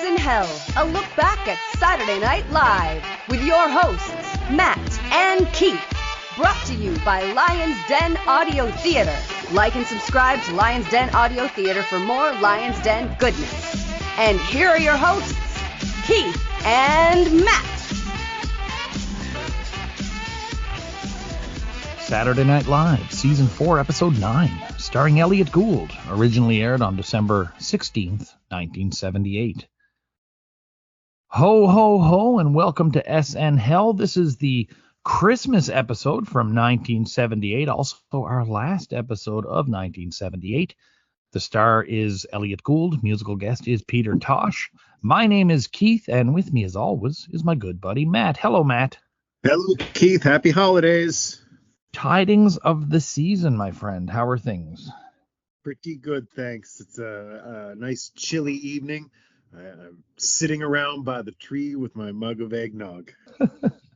SNHell, a look back at Saturday Night Live with your hosts, Matt and Keith. Brought to you by Lions Den Audio Theater. Like and subscribe to Lions Den Audio Theater for more Lions Den goodness. And here are your hosts, Keith and Matt. Saturday Night Live, Season 4, Episode 9, starring Elliot Gould, originally aired on December 16th, 1978. Ho, ho, ho, and welcome to SNHell. This is the Christmas episode from 1978, also our last episode of 1978. The star is Elliot Gould, musical guest is Peter Tosh. My name is Keith, and with me as always is my good buddy Matt. Hello, Matt. Hello, Keith. Happy holidays. Tidings of the season, my friend. How are things? Pretty good, thanks. It's a nice chilly evening. I'm sitting around by the tree with my mug of eggnog.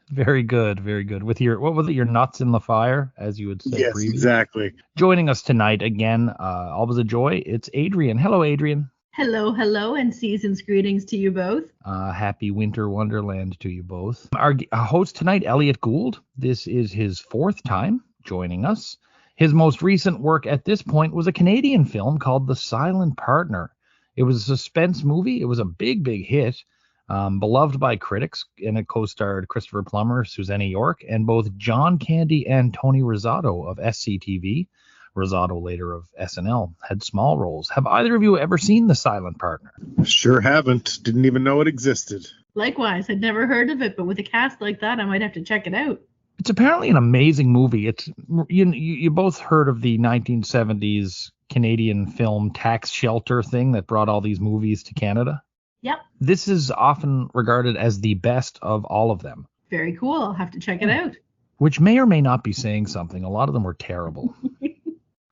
Very good, very good. With your, what was it, your nuts in the fire, as you would say yes, previously? Exactly. Joining us tonight again, always a joy, it's Adrienne. Hello, Adrienne. Hello, hello, and season's greetings to you both. Happy winter wonderland to you both. Our host tonight, Elliot Gould. This is his fourth time joining us. His most recent work at this point was a Canadian film called The Silent Partner. It was a suspense movie. It was a big, big hit, beloved by critics, and it co-starred Christopher Plummer, Susanna York, and both John Candy and Tony Rosato of SCTV. Rosato, later of SNL, had small roles. Have either of you ever seen The Silent Partner? Sure haven't. Didn't even know it existed. Likewise, I'd never heard of it, but with a cast like that, I might have to check it out. It's apparently an amazing movie. It's you both heard of the 1970s Canadian film tax shelter thing that brought all these movies to Canada? Yep. This is often regarded as the best of all of them. Very cool. I'll have to check it out. Which may or may not be saying something. A lot of them were terrible.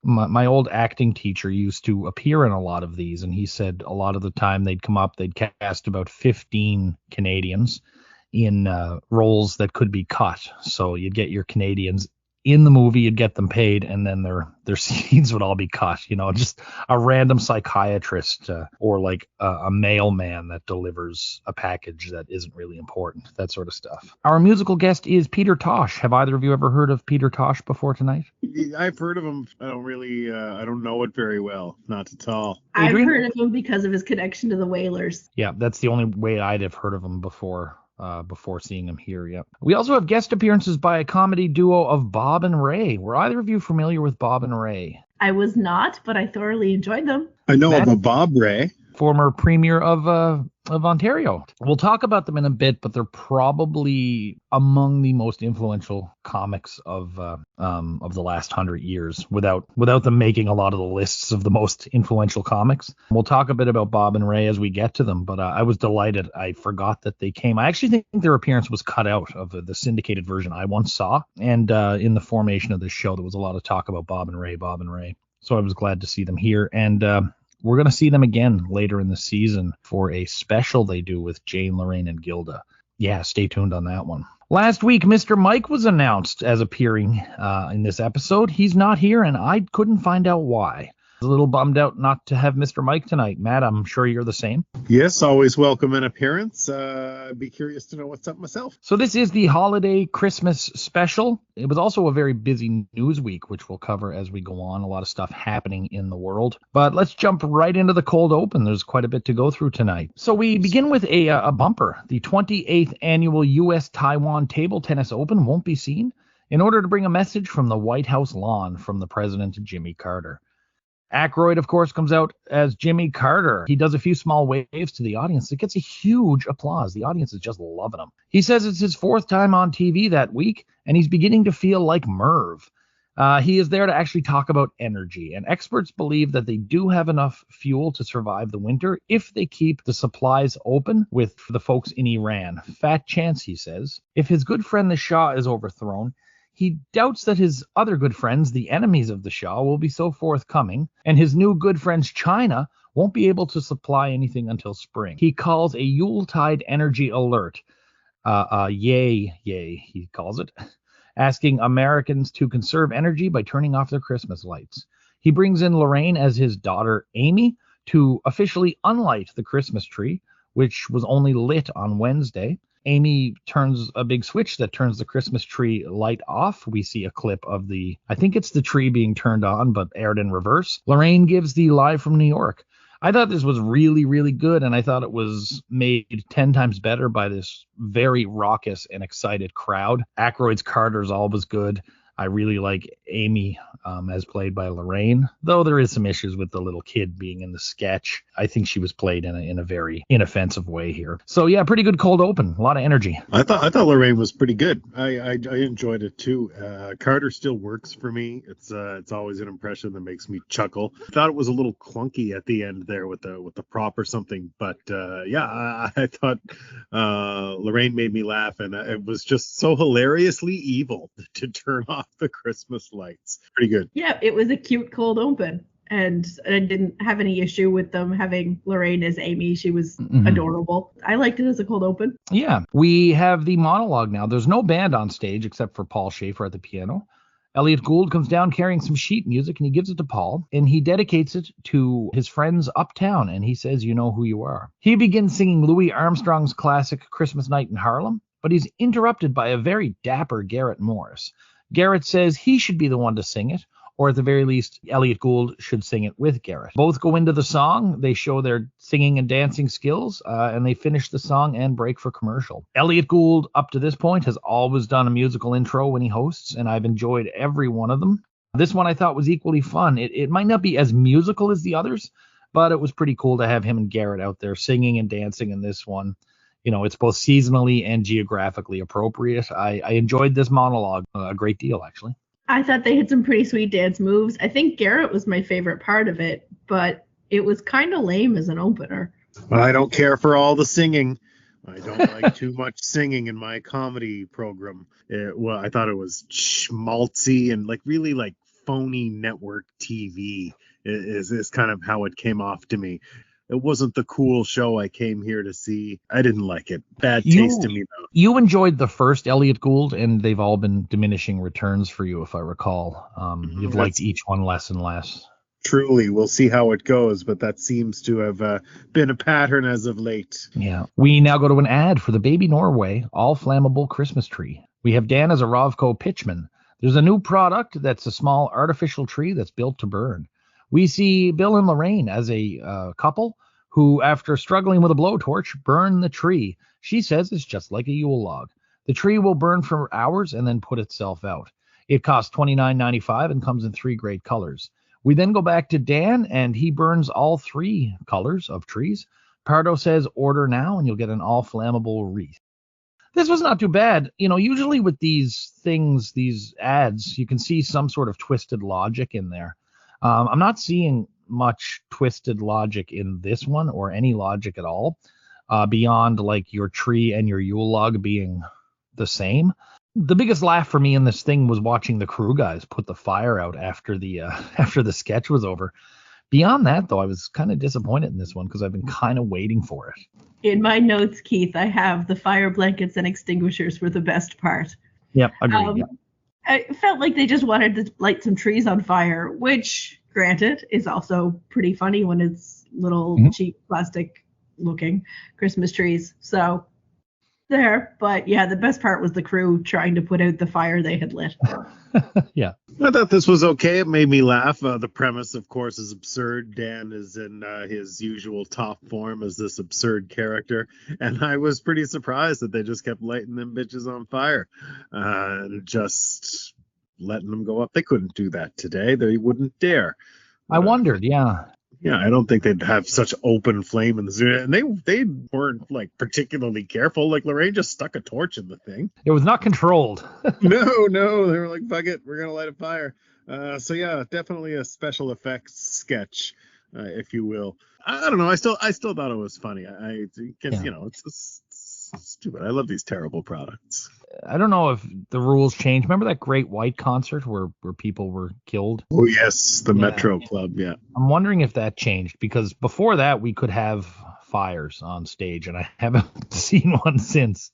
My old acting teacher used to appear in a lot of these, and he said a lot of the time they'd come up, they'd cast about 15 Canadians in roles that could be cut. So you'd get your Canadians in the movie, you'd get them paid, and then their scenes would all be cut. You know, just a random psychiatrist or like a mailman that delivers a package that isn't really important, that sort of stuff. Our musical guest is Peter Tosh. Have either of you ever heard of Peter Tosh before tonight? I've heard of him. I don't know it very well. Not at all. Adrienne? I've heard of him because of his connection to the Whalers. Yeah, that's the only way I'd have heard of him before seeing him here. Yep. We also have guest appearances by a comedy duo of Bob and Ray. Were either of you familiar with Bob and Ray? I was not, but I thoroughly enjoyed them. I know of a Bob Ray, former premier of Ontario. We'll talk about them in a bit, but they're probably among the most influential comics of the last 100 years, without them making a lot of the lists of the most influential comics. We'll talk a bit about Bob and Ray as we get to them, but I was delighted. I forgot that they came. I actually think their appearance was cut out of the syndicated version I once saw, and in the formation of this show, there was a lot of talk about Bob and Ray. So I was glad to see them here, and we're going to see them again later in the season for a special they do with Jane, Lorraine, and Gilda. Yeah, stay tuned on that one. Last week, Mr. Mike was announced as appearing in this episode. He's not here, and I couldn't find out why. I was a little bummed out not to have Mr. Mike tonight. Matt, I'm sure you're the same. Yes, always welcome an appearance. I'd be curious to know what's up myself. So this is the holiday Christmas special. It was also a very busy news week, which we'll cover as we go on. A lot of stuff happening in the world. But let's jump right into the cold open. There's quite a bit to go through tonight. So we begin with a bumper. The 28th annual U.S.-Taiwan Table Tennis Open won't be seen in order to bring a message from the White House lawn from the President Jimmy Carter. Aykroyd, of course, comes out as Jimmy Carter. He does a few small waves to the audience. It gets a huge applause. The audience is just loving him. He says it's his fourth time on TV that week, and he's beginning to feel like Merv. He is there to actually talk about energy, and experts believe that they do have enough fuel to survive the winter if they keep the supplies open with the folks in Iran. Fat chance, he says. If his good friend the Shah is overthrown, he doubts that his other good friends, the enemies of the Shah, will be so forthcoming, and his new good friends China won't be able to supply anything until spring. He calls a Yuletide Energy Alert, yay, he calls it, asking Americans to conserve energy by turning off their Christmas lights. He brings in Lorraine as his daughter Amy to officially unlight the Christmas tree, which was only lit on Wednesday. Amy turns a big switch that turns the Christmas tree light off. We see a clip of I think it's the tree being turned on, but aired in reverse. Lorraine gives the live from New York. I thought this was really, really good, and I thought it was made 10 times better by this very raucous and excited crowd. Aykroyd's Carter's always good. I really like Amy as played by Lorraine, though there is some issues with the little kid being in the sketch. I think she was played in a very inoffensive way here. So yeah, pretty good cold open, a lot of energy. I thought Lorraine was pretty good. I enjoyed it too. Carter still works for me. It's always an impression that makes me chuckle. I thought it was a little clunky at the end there with the prop or something, but I thought Lorraine made me laugh, and it was just so hilariously evil to turn off the Christmas lights. Pretty good. Yeah, it was a cute cold open, and I didn't have any issue with them having Lorraine as Amy. She was adorable. I liked it as a cold open. Yeah, we have the monologue now. There's no band on stage except for Paul Schaefer at the piano. Elliot Gould comes down carrying some sheet music, and he gives it to Paul, and he dedicates it to his friends uptown, and he says, "You know who you are." He begins singing Louis Armstrong's classic Christmas Night in Harlem, but he's interrupted by a very dapper Garrett Morris. Garrett says he should be the one to sing it, or at the very least, Elliot Gould should sing it with Garrett. Both go into the song, they show their singing and dancing skills, and they finish the song and break for commercial. Elliot Gould, up to this point, has always done a musical intro when he hosts, and I've enjoyed every one of them. This one I thought was equally fun. It might not be as musical as the others, but it was pretty cool to have him and Garrett out there singing and dancing in this one. You know, it's both seasonally and geographically appropriate. I enjoyed this monologue a great deal, actually. I thought they had some pretty sweet dance moves. I think Garrett was my favorite part of it, but it was kind of lame as an opener. Well, I don't care for all the singing. I don't like too much singing in my comedy program. I thought it was schmaltzy and really phony network TV is kind of how it came off to me. It wasn't the cool show I came here to see. I didn't like it. Bad taste to me, though. You enjoyed the first Elliot Gould, and they've all been diminishing returns for you, if I recall. You've liked each one less and less. Truly, we'll see how it goes, but that seems to have been a pattern as of late. Yeah. We now go to an ad for the Baby Norway all-flammable Christmas tree. We have Dan as a Rovco pitchman. There's a new product that's a small artificial tree that's built to burn. We see Bill and Lorraine as a couple who, after struggling with a blowtorch, burn the tree. She says it's just like a Yule log. The tree will burn for hours and then put itself out. It costs $29.95 and comes in 3 great colors. We then go back to Dan, and he burns all 3 colors of trees. Pardo says, order now, and you'll get an all-flammable wreath. This was not too bad. You know, usually with these things, these ads, you can see some sort of twisted logic in there. I'm not seeing much twisted logic in this one, or any logic at all, beyond your tree and your Yule log being the same. The biggest laugh for me in this thing was watching the crew guys put the fire out after the sketch was over. Beyond that, though, I was kind of disappointed in this one because I've been kind of waiting for it. In my notes, Keith, I have the fire blankets and extinguishers were the best part. Yep, agreed. Yep. I felt like they just wanted to light some trees on fire, which, granted, is also pretty funny when it's little cheap plastic looking Christmas trees. So there, but yeah, the best part was the crew trying to put out the fire they had lit. Yeah. I thought this was okay. It made me laugh. The premise, of course, is absurd. Dan is in his usual top form as this absurd character. And I was pretty surprised that they just kept lighting them bitches on fire and just letting them go up. They couldn't do that today. They wouldn't dare. I wondered, yeah. Yeah, I don't think they'd have such open flame in the zoo. And they weren't particularly careful. Lorraine just stuck a torch in the thing. It was not controlled. No, they were like, fuck it, we're gonna light a fire. So yeah, definitely a special effects sketch, if you will. I don't know. I still thought it was funny. I guess it's stupid. I love these terrible products. I don't know if the rules changed. Remember that Great White concert where people were killed? Oh, yes, the Metro Club, yeah. I'm wondering if that changed, because before that we could have fires on stage, and I haven't seen one since.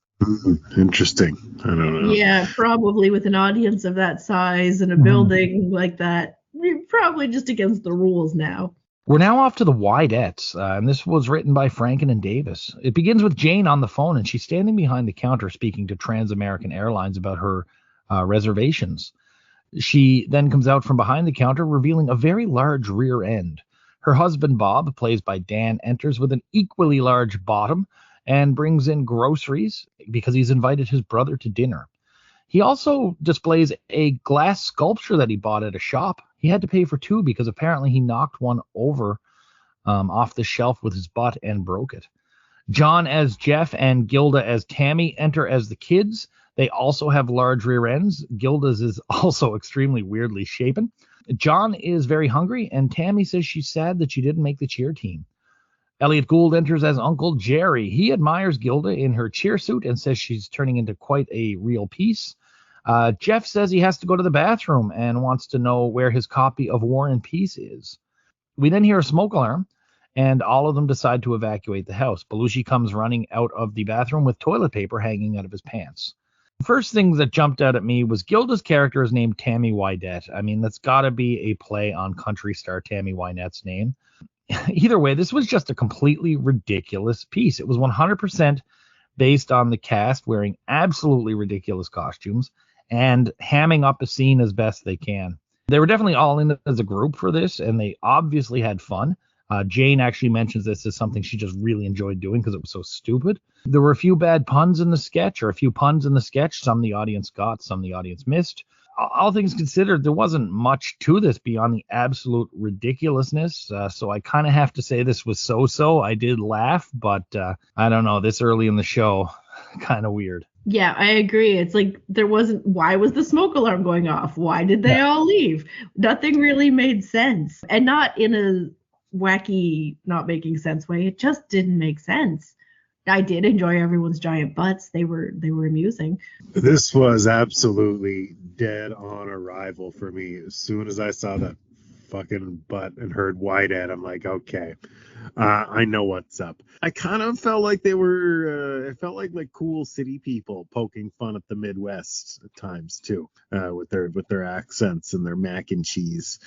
Interesting. I don't know. Yeah, probably with an audience of that size and a building like that, we're probably just against the rules now. We're now off to the Widettes, and this was written by Franken and Davis. It begins with Jane on the phone, and she's standing behind the counter speaking to Trans-American Airlines about her reservations. She then comes out from behind the counter, revealing a very large rear end. Her husband, Bob, played by Dan, enters with an equally large bottom and brings in groceries because he's invited his brother to dinner. He also displays a glass sculpture that he bought at a shop. He had to pay for two because apparently he knocked one over off the shelf with his butt and broke it. John as Jeff and Gilda as Tammy enter as the kids. They also have large rear ends. Gilda's is also extremely weirdly shapen. John is very hungry, and Tammy says she's sad that she didn't make the cheer team. Elliot Gould enters as Uncle Jerry. He admires Gilda in her cheer suit and says she's turning into quite a real piece. Jeff says he has to go to the bathroom and wants to know where his copy of War and Peace is. We then hear a smoke alarm, and all of them decide to evacuate the house. Belushi comes running out of the bathroom with toilet paper hanging out of his pants. First thing that jumped out at me was Gilda's character is named Tammy Wynette. I mean, that's got to be a play on country star Tammy Wynette's name. Either way, this was just a completely ridiculous piece. It was 100% based on the cast wearing absolutely ridiculous costumes and hamming up a scene as best they can. They were definitely all in as a group for this, and they obviously had fun. Jane actually mentions this as something she just really enjoyed doing because it was so stupid. There were a few bad puns in the sketch, or a few puns in the sketch. Some the audience got, some the audience missed. All things considered, there wasn't much to this beyond the absolute ridiculousness. So I kind of have to say this was so-so. I did laugh, but I don't know. This early in the show, kind of weird. Yeah, I agree. It's like why was the smoke alarm going off? Why did they all leave? Nothing really made sense. And not in a wacky, not making sense way. It just didn't make sense. I did enjoy everyone's giant butts. They were amusing. This was absolutely dead on arrival for me. As soon as I saw that fucking butt and heard Wynette, I'm like, okay, I know what's up. I kind of felt like they were, it felt like cool city people poking fun at the Midwest at times too, with their accents and their mac and cheese.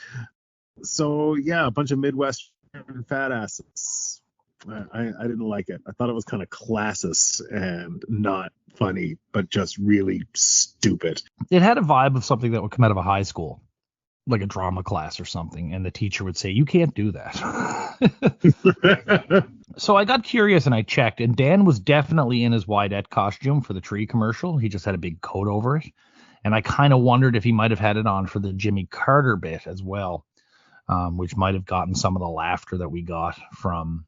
So yeah, a bunch of Midwestern fat asses. I didn't like it. I thought it was kind of classist and not funny, but just really stupid. It had a vibe of something that would come out of a high school, like a drama class or something, and the teacher would say, "You can't do that." So I got curious and I checked, and Dan was definitely in his Wynette costume for the tree commercial. He just had a big coat over it, and I kind of wondered if he might have had it on for the Jimmy Carter bit as well, which might have gotten some of the laughter that we got from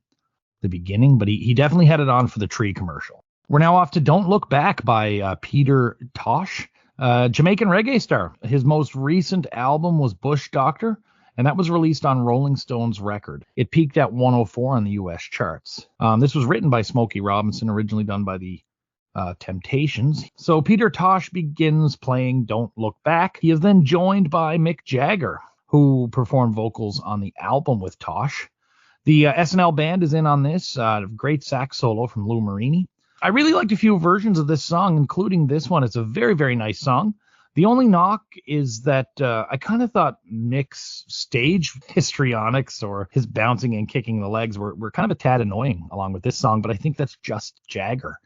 the beginning, but he definitely had it on for the tree commercial. We're now off to Don't Look Back by Peter Tosh, Jamaican reggae star. His most recent album was Bush Doctor, and that was released on Rolling Stone's record. It peaked at 104 on the US charts. This was written by Smokey Robinson, originally done by the Temptations. So Peter Tosh begins playing Don't Look Back. He is then joined by Mick Jagger, who performed vocals on the album with Tosh. The SNL band is in on this. Great sax solo from Lou Marini. I really liked a few versions of this song, including this one. It's a very, very nice song. The only knock is that I kind of thought Mick's stage histrionics or his bouncing and kicking the legs were kind of a tad annoying along with this song, but I think that's just Jagger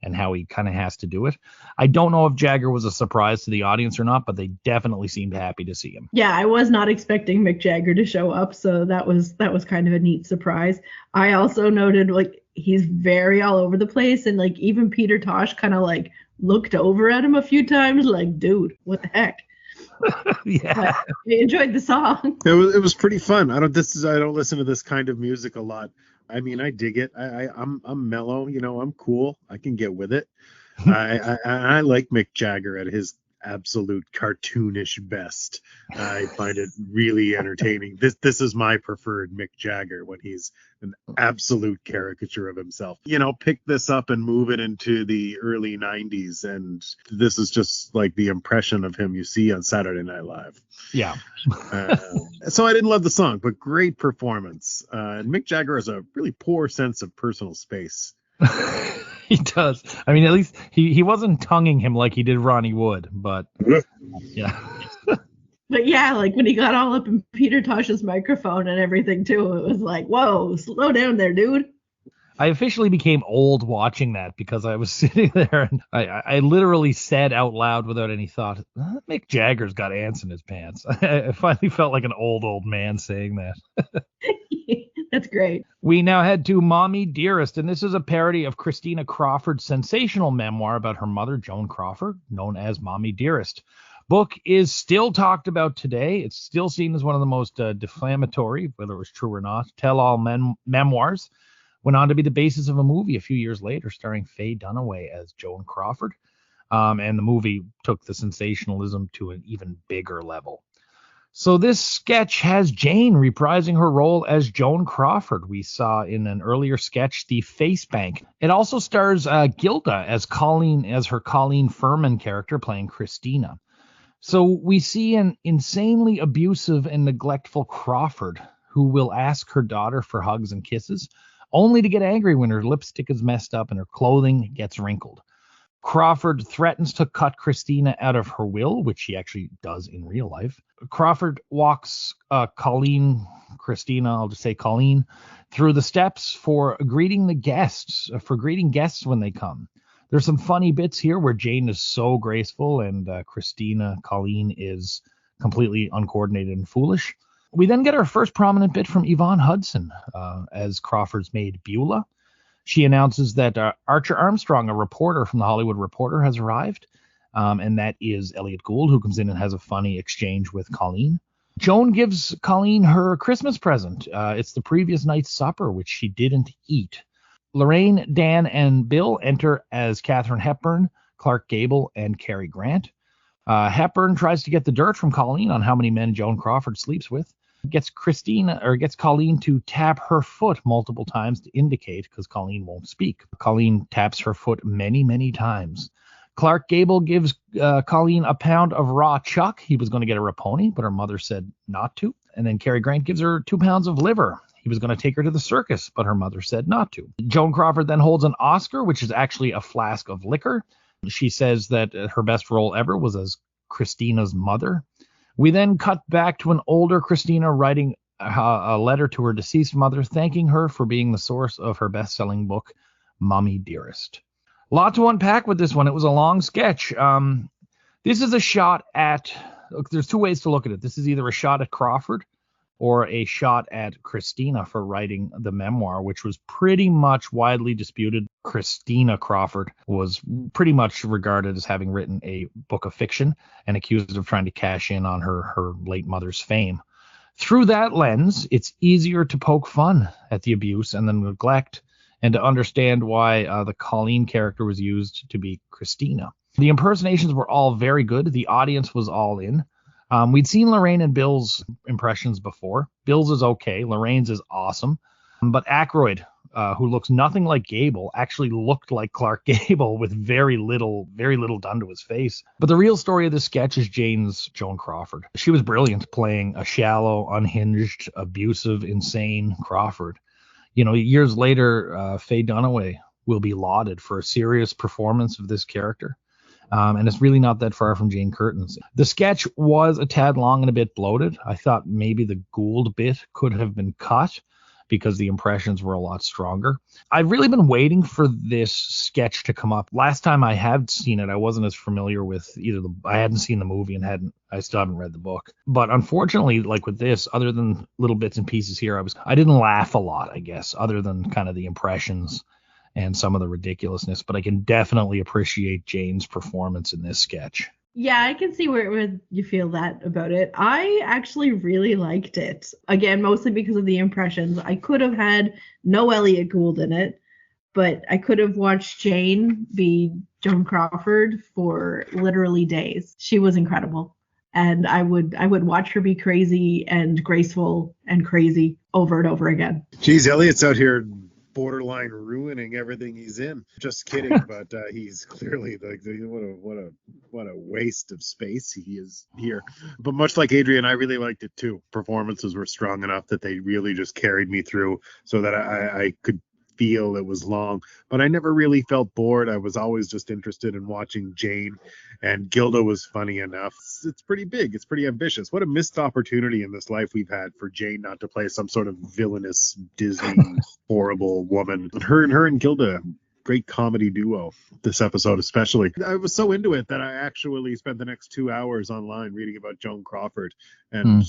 and how he kind of has to do it. I don't know if Jagger was a surprise to the audience or not, but they definitely seemed happy to see him. Yeah, I was not expecting Mick Jagger to show up, so that was kind of a neat surprise. I also noted he's very all over the place, and even Peter Tosh kind of looked over at him a few times, dude, what the heck? Yeah, but I enjoyed the song. It was pretty fun. I don't listen to this kind of music a lot. I mean, I dig it. I'm mellow, I'm cool. I can get with it. I like Mick Jagger at his absolute cartoonish best. I find it really entertaining. This is my preferred Mick Jagger, when he's an absolute caricature of himself. Pick this up and move it into the early 90s, and this is just like the impression of him you see on Saturday Night Live. Yeah. So I didn't love the song, but great performance. And Mick Jagger has a really poor sense of personal space. He does. I mean, at least he wasn't tonguing him like he did Ronnie Wood, but yeah. But yeah, like when he got all up in Peter Tosh's microphone and everything too, it was like, whoa, slow down there, dude. I officially became old watching that because I was sitting there and I literally said out loud without any thought, Mick Jagger's got ants in his pants. I finally felt like an old man saying that. That's great. We now head to Mommie Dearest, and this is a parody of Christina Crawford's sensational memoir about her mother, Joan Crawford, known as Mommie Dearest. Book is still talked about today. It's still seen as one of the most defamatory, whether it was true or not, tell-all memoirs. Went on to be the basis of a movie a few years later starring Faye Dunaway as Joan Crawford. And the movie took the sensationalism to an even bigger level. So this sketch has Jane reprising her role as Joan Crawford. We saw in an earlier sketch the Face Bank. It also stars Gilda as her Colleen Furman character playing Christina. So we see an insanely abusive and neglectful Crawford who will ask her daughter for hugs and kisses, only to get angry when her lipstick is messed up and her clothing gets wrinkled. Crawford threatens to cut Christina out of her will, which she actually does in real life. Crawford walks Christina, I'll just say Colleen, through the steps for greeting guests when they come. There's some funny bits here where Jane is so graceful and Colleen is completely uncoordinated and foolish. We then get our first prominent bit from Yvonne Hudson as Crawford's maid Beulah. She announces that Archer Armstrong, a reporter from the Hollywood Reporter, has arrived, and that is Elliot Gould, who comes in and has a funny exchange with Colleen. Joan gives Colleen her Christmas present. It's the previous night's supper, which she didn't eat. Lorraine, Dan, and Bill enter as Katharine Hepburn, Clark Gable, and Cary Grant. Hepburn tries to get the dirt from Colleen on how many men Joan Crawford sleeps with. Gets Colleen to tap her foot multiple times to indicate, because Colleen won't speak. Colleen taps her foot many, many times. Clark Gable gives Colleen a pound of raw chuck. He was going to get her a pony, but her mother said not to. And then Cary Grant gives her 2 pounds of liver. He was going to take her to the circus, but her mother said not to. Joan Crawford then holds an Oscar, which is actually a flask of liquor. She says that her best role ever was as Christina's mother. We then cut back to an older Christina writing a letter to her deceased mother, thanking her for being the source of her best-selling book, Mommie Dearest. A lot to unpack with this one. It was a long sketch. This is a shot at... Look, there's two ways to look at it. This is either a shot at Crawford or a shot at Christina for writing the memoir, which was pretty much widely disputed. Christina Crawford was pretty much regarded as having written a book of fiction and accused of trying to cash in on her late mother's fame. Through that lens, it's easier to poke fun at the abuse and the neglect and to understand why the Colleen character was used to be Christina. The impersonations were all very good. The audience was all in. We'd seen Lorraine and Bill's impressions before. Bill's is okay. Lorraine's is awesome. But Aykroyd, who looks nothing like Gable, actually looked like Clark Gable with very little done to his face. But the real story of this sketch is Jane's Joan Crawford. She was brilliant playing a shallow, unhinged, abusive, insane Crawford. You know, years later, Faye Dunaway will be lauded for a serious performance of this character. And it's really not that far from Jane Curtin's. The sketch was a tad long and a bit bloated. I thought maybe the Gould bit could have been cut because the impressions were a lot stronger. I've really been waiting for this sketch to come up. Last time I had seen it, I wasn't as familiar with I hadn't seen the movie and I still haven't read the book. But unfortunately, like with this, other than little bits and pieces here, I didn't laugh a lot, I guess, other than kind of the impressions and some of the ridiculousness, but I can definitely appreciate Jane's performance in this sketch. Yeah, I can see where you feel that about it. I actually really liked it. Again, mostly because of the impressions. I could have had no Elliot Gould in it, but I could have watched Jane be Joan Crawford for literally days. She was incredible. And I would watch her be crazy and graceful and crazy over and over again. Geez, Elliot's out here borderline ruining everything he's in. Just kidding, but he's clearly what a waste of space he is here. But much like Adrienne, I really liked it too. Performances were strong enough that they really just carried me through, so that I could feel it was long, but I never really felt bored. I was always just interested in watching Jane, and Gilda was funny enough. It's pretty big. It's pretty ambitious. What a missed opportunity in this life we've had for Jane not to play some sort of villainous Disney horrible woman. Her and Gilda, great comedy duo this episode especially. I was so into it that I actually spent the next 2 hours online reading about Joan Crawford and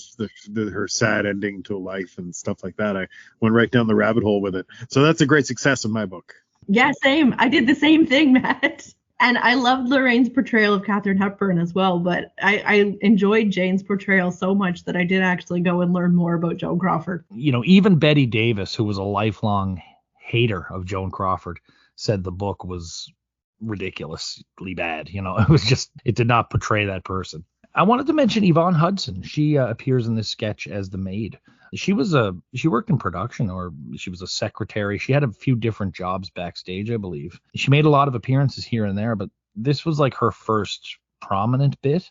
her sad ending to life and stuff like that. I went right down the rabbit hole with it. So that's a great success in my book. Yeah, same. I did the same thing, Matt. And I loved Lorraine's portrayal of Katharine Hepburn as well, but I enjoyed Jane's portrayal so much that I did actually go and learn more about Joan Crawford. Even Betty Davis, who was a lifelong hater of Joan Crawford, said the book was ridiculously bad. It did not portray that person. I wanted to mention Yvonne Hudson. She appears in this sketch as the maid. She worked in production, or she was a secretary. She had a few different jobs backstage, I believe. She made a lot of appearances here and there, but this was like her first prominent bit.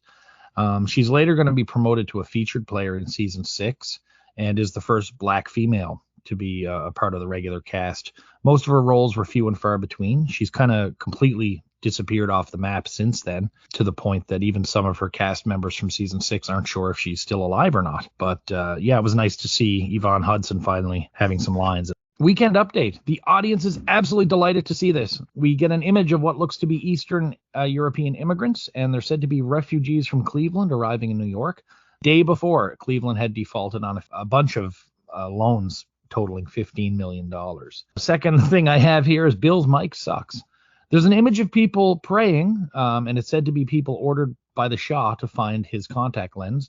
She's later going to be promoted to a featured player in season 6 and is the first black female to be a part of the regular cast. Most of her roles were few and far between. She's kind of completely disappeared off the map since then, to the point that even some of her cast members from season 6 aren't sure if she's still alive or not. But it was nice to see Yvonne Hudson finally having some lines. Weekend update. The audience is absolutely delighted to see this. We get an image of what looks to be Eastern European immigrants, and they're said to be refugees from Cleveland arriving in New York. Day before, Cleveland had defaulted on a bunch of loans totaling $15 million. The second thing I have here is Bill's mic sucks. There's an image of people praying, and it's said to be people ordered by the Shah to find his contact lens.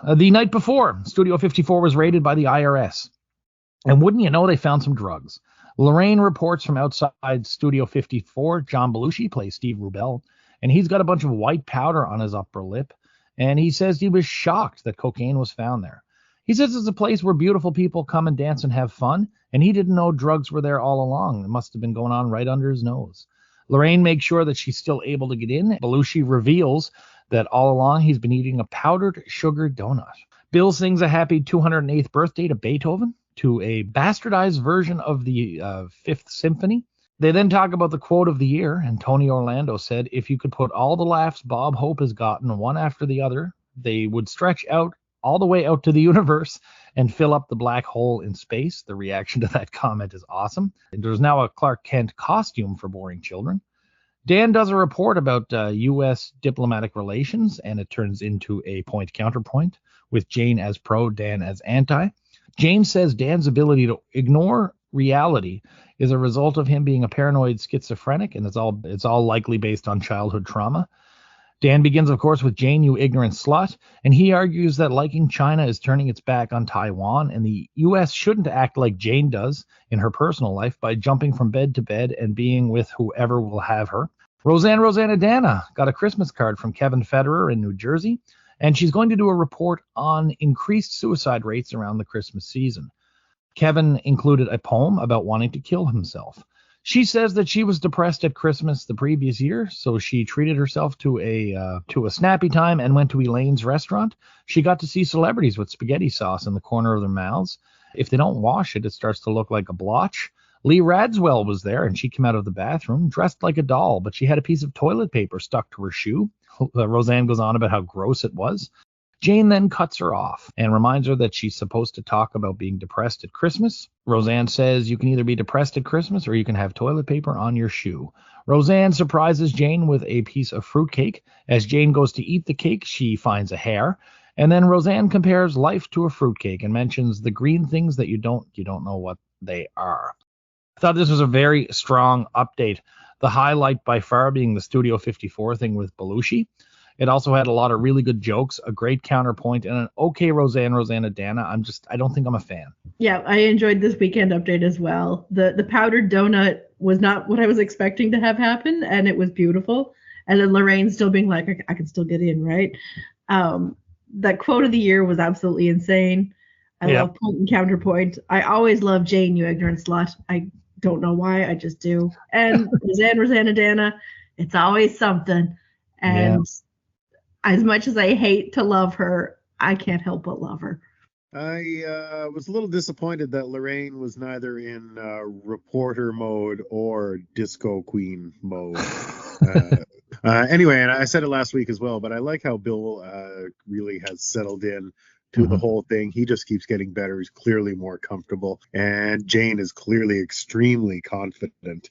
The night before, Studio 54 was raided by the IRS. And wouldn't you know, they found some drugs. Lorraine reports from outside Studio 54. John Belushi plays Steve Rubel, and he's got a bunch of white powder on his upper lip, and he says he was shocked that cocaine was found there. He says it's a place where beautiful people come and dance and have fun, and he didn't know drugs were there all along. It must have been going on right under his nose. Lorraine makes sure that she's still able to get in. Belushi reveals that all along he's been eating a powdered sugar donut. Bill sings a happy 208th birthday to Beethoven, to a bastardized version of the Fifth Symphony. They then talk about the quote of the year, and Tony Orlando said, if you could put all the laughs Bob Hope has gotten one after the other, they would stretch out all the way out to the universe and fill up the black hole in space. The reaction to that comment is awesome. There's now a Clark Kent costume for boring children. Dan does a report about U.S. diplomatic relations, and it turns into a point-counterpoint with Jane as pro, Dan as anti. Jane says Dan's ability to ignore reality is a result of him being a paranoid schizophrenic, and it's all likely based on childhood trauma. Dan begins, of course, with Jane, you ignorant slut, and he argues that liking China is turning its back on Taiwan, and the U.S. shouldn't act like Jane does in her personal life by jumping from bed to bed and being with whoever will have her. Rosanna got a Christmas card from Kevin Federer in New Jersey, and she's going to do a report on increased suicide rates around the Christmas season. Kevin included a poem about wanting to kill himself. She says that she was depressed at Christmas the previous year, so she treated herself to a snappy time and went to Elaine's restaurant. She got to see celebrities with spaghetti sauce in the corner of their mouths. If they don't wash it, it starts to look like a blotch. Lee Radswell was there, and she came out of the bathroom dressed like a doll, but she had a piece of toilet paper stuck to her shoe. Roseanne goes on about how gross it was. Jane then cuts her off and reminds her that she's supposed to talk about being depressed at Christmas. Roseanne says you can either be depressed at Christmas or you can have toilet paper on your shoe. Roseanne surprises Jane with a piece of fruitcake. As Jane goes to eat the cake, she finds a hair. And then Roseanne compares life to a fruitcake and mentions the green things that you don't know what they are. I thought this was a very strong update. The highlight by far being the Studio 54 thing with Belushi. It also had a lot of really good jokes, a great counterpoint, and an okay Rosanna Dana. I don't think I'm a fan. Yeah, I enjoyed this weekend update as well. The powdered donut was not what I was expecting to have happen, and it was beautiful. And then Lorraine still being like, I can still get in, right? That quote of the year was absolutely insane. I love point and counterpoint. I always love Jane, you ignorant slut. I don't know why, I just do. And Rosanna Dana, it's always something. And as much as I hate to love her, I can't help but love her. I was a little disappointed that Lorraine was neither in reporter mode or disco queen mode. Anyway, and I said it last week as well, but I like how Bill really has settled in to the whole thing. He just keeps getting better. He's clearly more comfortable, and Jane is clearly extremely confident.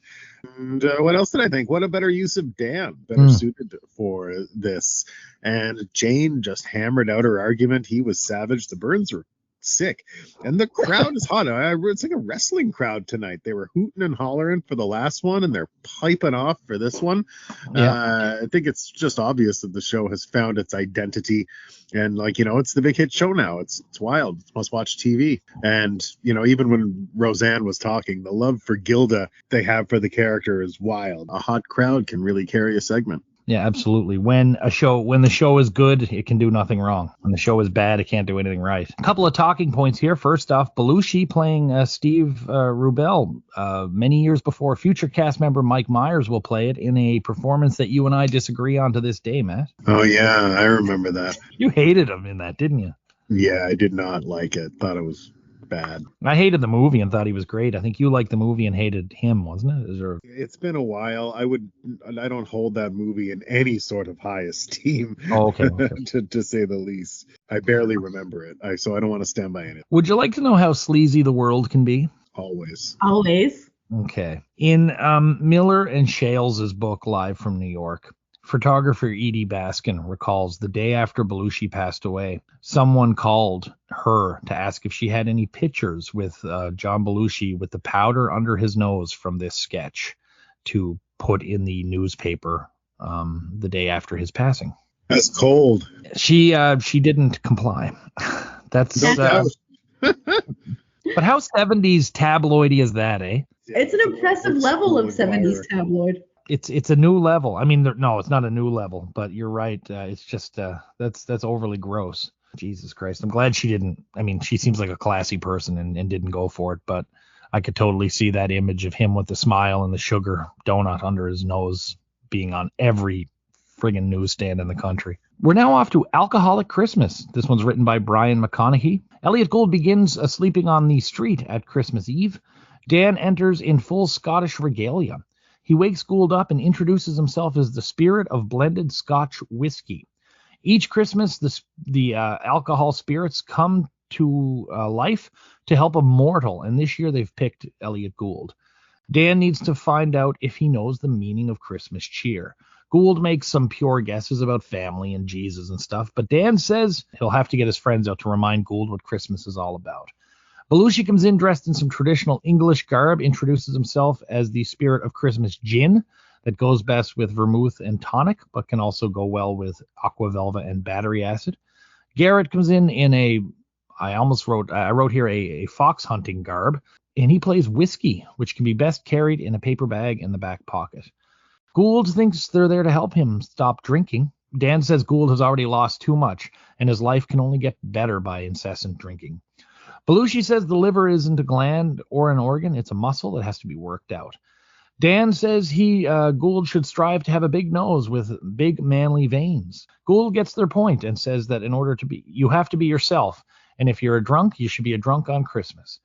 And what else did I think? What a better use of Dan, better suited for this. And Jane just hammered out her argument. He was savage. The Burns were sick, and the crowd is hot. It's like a wrestling crowd tonight. They were hooting and hollering for the last one, and they're piping off for this one. I think it's just obvious that the show has found its identity, and it's the big hit show now. It's wild. It's must-watch TV. And even when Roseanne was talking, the love for Gilda they have for the character is wild. A hot crowd can really carry a segment. Yeah, absolutely. When the show is good, it can do nothing wrong. When the show is bad, it can't do anything right. A couple of talking points here. First off, Belushi playing Steve Rubel many years before. Future cast member Mike Myers will play it in a performance that you and I disagree on to this day, Matt. Oh, yeah, I remember that. You hated him in that, didn't you? Yeah, I did not like it. Thought it was bad. I hated the movie and thought he was great. I think you liked the movie and hated him, wasn't it? It's been a while. I don't hold that movie in any sort of high esteem. Oh, okay. to say the least. I barely remember it. So I don't want to stand by it. Would you like to know how sleazy the world can be? Always. Okay. In Miller and Shales' book, Live from New York, photographer Edie Baskin recalls the day after Belushi passed away, someone called her to ask if she had any pictures with John Belushi with the powder under his nose from this sketch to put in the newspaper the day after his passing. That's cold. She didn't comply. That's but how 70s tabloidy is that, eh? It's an impressive level of 70s tabloid. It's a new level. I mean, no, it's not a new level, but you're right. It's just that's overly gross. Jesus Christ. I'm glad she didn't. I mean, she seems like a classy person and didn't go for it, but I could totally see that image of him with the smile and the sugar donut under his nose being on every friggin' newsstand in the country. We're now off to Alcoholic Christmas. This one's written by Brian McConaughey. Elliot Gould begins sleeping on the street at Christmas Eve. Dan enters in full Scottish regalia. He wakes Gould up and introduces himself as the spirit of blended Scotch whiskey. Each Christmas, the alcohol spirits come to life to help a mortal, and this year they've picked Elliot Gould. Dan needs to find out if he knows the meaning of Christmas cheer. Gould makes some pure guesses about family and Jesus and stuff, but Dan says he'll have to get his friends out to remind Gould what Christmas is all about. Belushi comes in dressed in some traditional English garb, introduces himself as the spirit of Christmas gin that goes best with vermouth and tonic, but can also go well with aqua velva and battery acid. Garrett comes in I wrote here a fox hunting garb, and he plays whiskey, which can be best carried in a paper bag in the back pocket. Gould thinks they're there to help him stop drinking. Dan says Gould has already lost too much, and his life can only get better by incessant drinking. Belushi says the liver isn't a gland or an organ, it's a muscle that has to be worked out. Dan says Gould should strive to have a big nose with big manly veins. Gould gets their point and says that in order to be, you have to be yourself, and if you're a drunk, you should be a drunk on Christmas.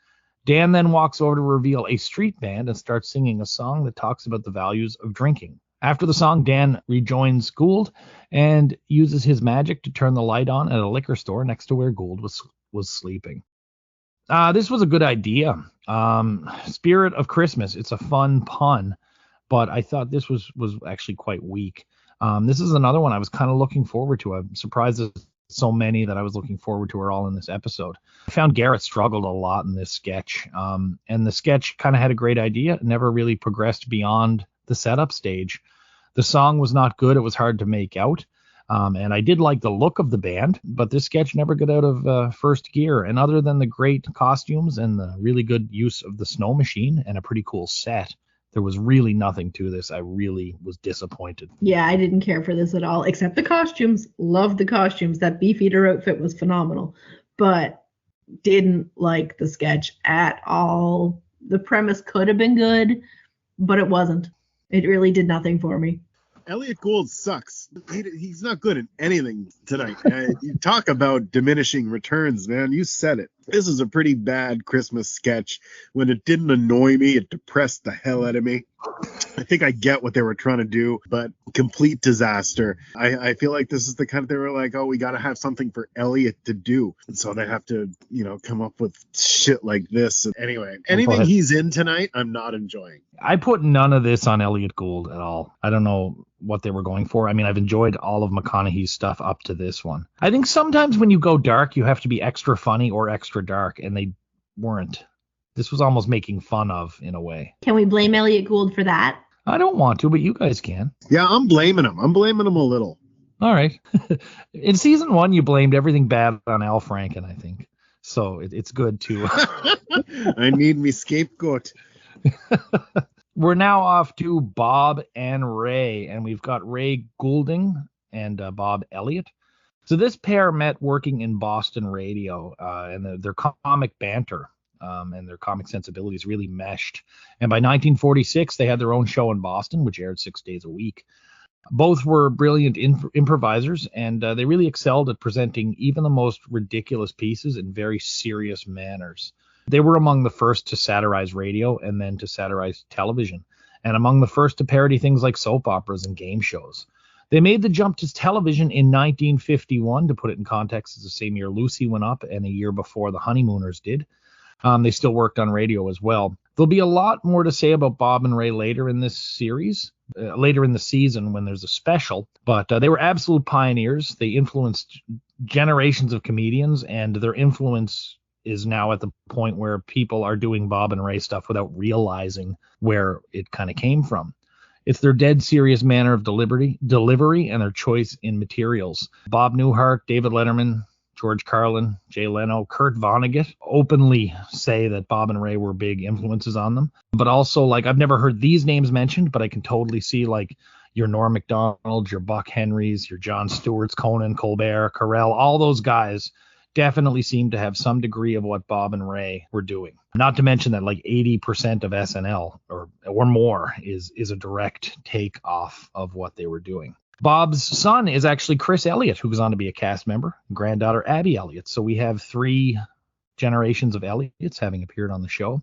Dan then walks over to reveal a street band and starts singing a song that talks about the values of drinking. After the song, Dan rejoins Gould and uses his magic to turn the light on at a liquor store next to where Gould was sleeping. This was a good idea. Spirit of Christmas. It's a fun pun, but I thought this was actually quite weak. This is another one I was kind of looking forward to. I'm surprised there's so many that I was looking forward to are all in this episode. I found Garrett struggled a lot in this sketch, and the sketch kind of had a great idea. It never really progressed beyond the setup stage. The song was not good. It was hard to make out. And I did like the look of the band, but this sketch never got out of first gear. And other than the great costumes and the really good use of the snow machine and a pretty cool set, there was really nothing to this. I really was disappointed. Yeah, I didn't care for this at all, except the costumes. Loved the costumes. That Beefeater outfit was phenomenal, but didn't like the sketch at all. The premise could have been good, but it wasn't. It really did nothing for me. Elliot Gould sucks. He's not good at anything tonight. You talk about diminishing returns, man. You said it. This is a pretty bad Christmas sketch. When it didn't annoy me, it depressed the hell out of me. I think I get what they were trying to do, but complete disaster. I feel like this is the kind of, they were like, oh, we got to have something for Elliot to do. And so they have to, come up with shit like this. Anyway, anything he's in tonight, I'm not enjoying. I put none of this on Elliot Gould at all. I don't know what they were going for. I mean, I've enjoyed all of McConaughey's stuff up to this one. I think sometimes when you go dark, you have to be extra funny or extra dark, and they weren't. This was almost making fun of, in a way. Can we blame Elliot Gould for that? I don't want to, but you guys can. Yeah, I'm blaming him. I'm blaming him a little. All right. In season 1, you blamed everything bad on Al Franken, I think. So it's good to... I need me scapegoat. We're now off to Bob and Ray, and we've got Ray Goulding and Bob Elliott. So this pair met working in Boston radio, and their comic banter and their comic sensibilities really meshed. And by 1946, they had their own show in Boston, which aired 6 days a week. Both were brilliant improvisers, and they really excelled at presenting even the most ridiculous pieces in very serious manners. They were among the first to satirize radio and then to satirize television, and among the first to parody things like soap operas and game shows. They made the jump to television in 1951. To put it in context, it's the same year Lucy went up and a year before the Honeymooners did. They still worked on radio as well. There'll be a lot more to say about Bob and Ray later in this series, later in the season when there's a special, but they were absolute pioneers. They influenced generations of comedians, and their influence is now at the point where people are doing Bob and Ray stuff without realizing where it kind of came from. It's their dead serious manner of delivery and their choice in materials. Bob Newhart, David Letterman, George Carlin, Jay Leno, Kurt Vonnegut openly say that Bob and Ray were big influences on them. But also, like, I've never heard these names mentioned, but I can totally see, like, your Norm Macdonald, your Buck Henrys, your Jon Stewarts, Conan, Colbert, Carell, all those guys definitely seem to have some degree of what Bob and Ray were doing. Not to mention that like 80% of SNL or more is a direct take off of what they were doing. Bob's son is actually Chris Elliott, who goes on to be a cast member, granddaughter Abby Elliott. So we have 3 generations of Elliots having appeared on the show.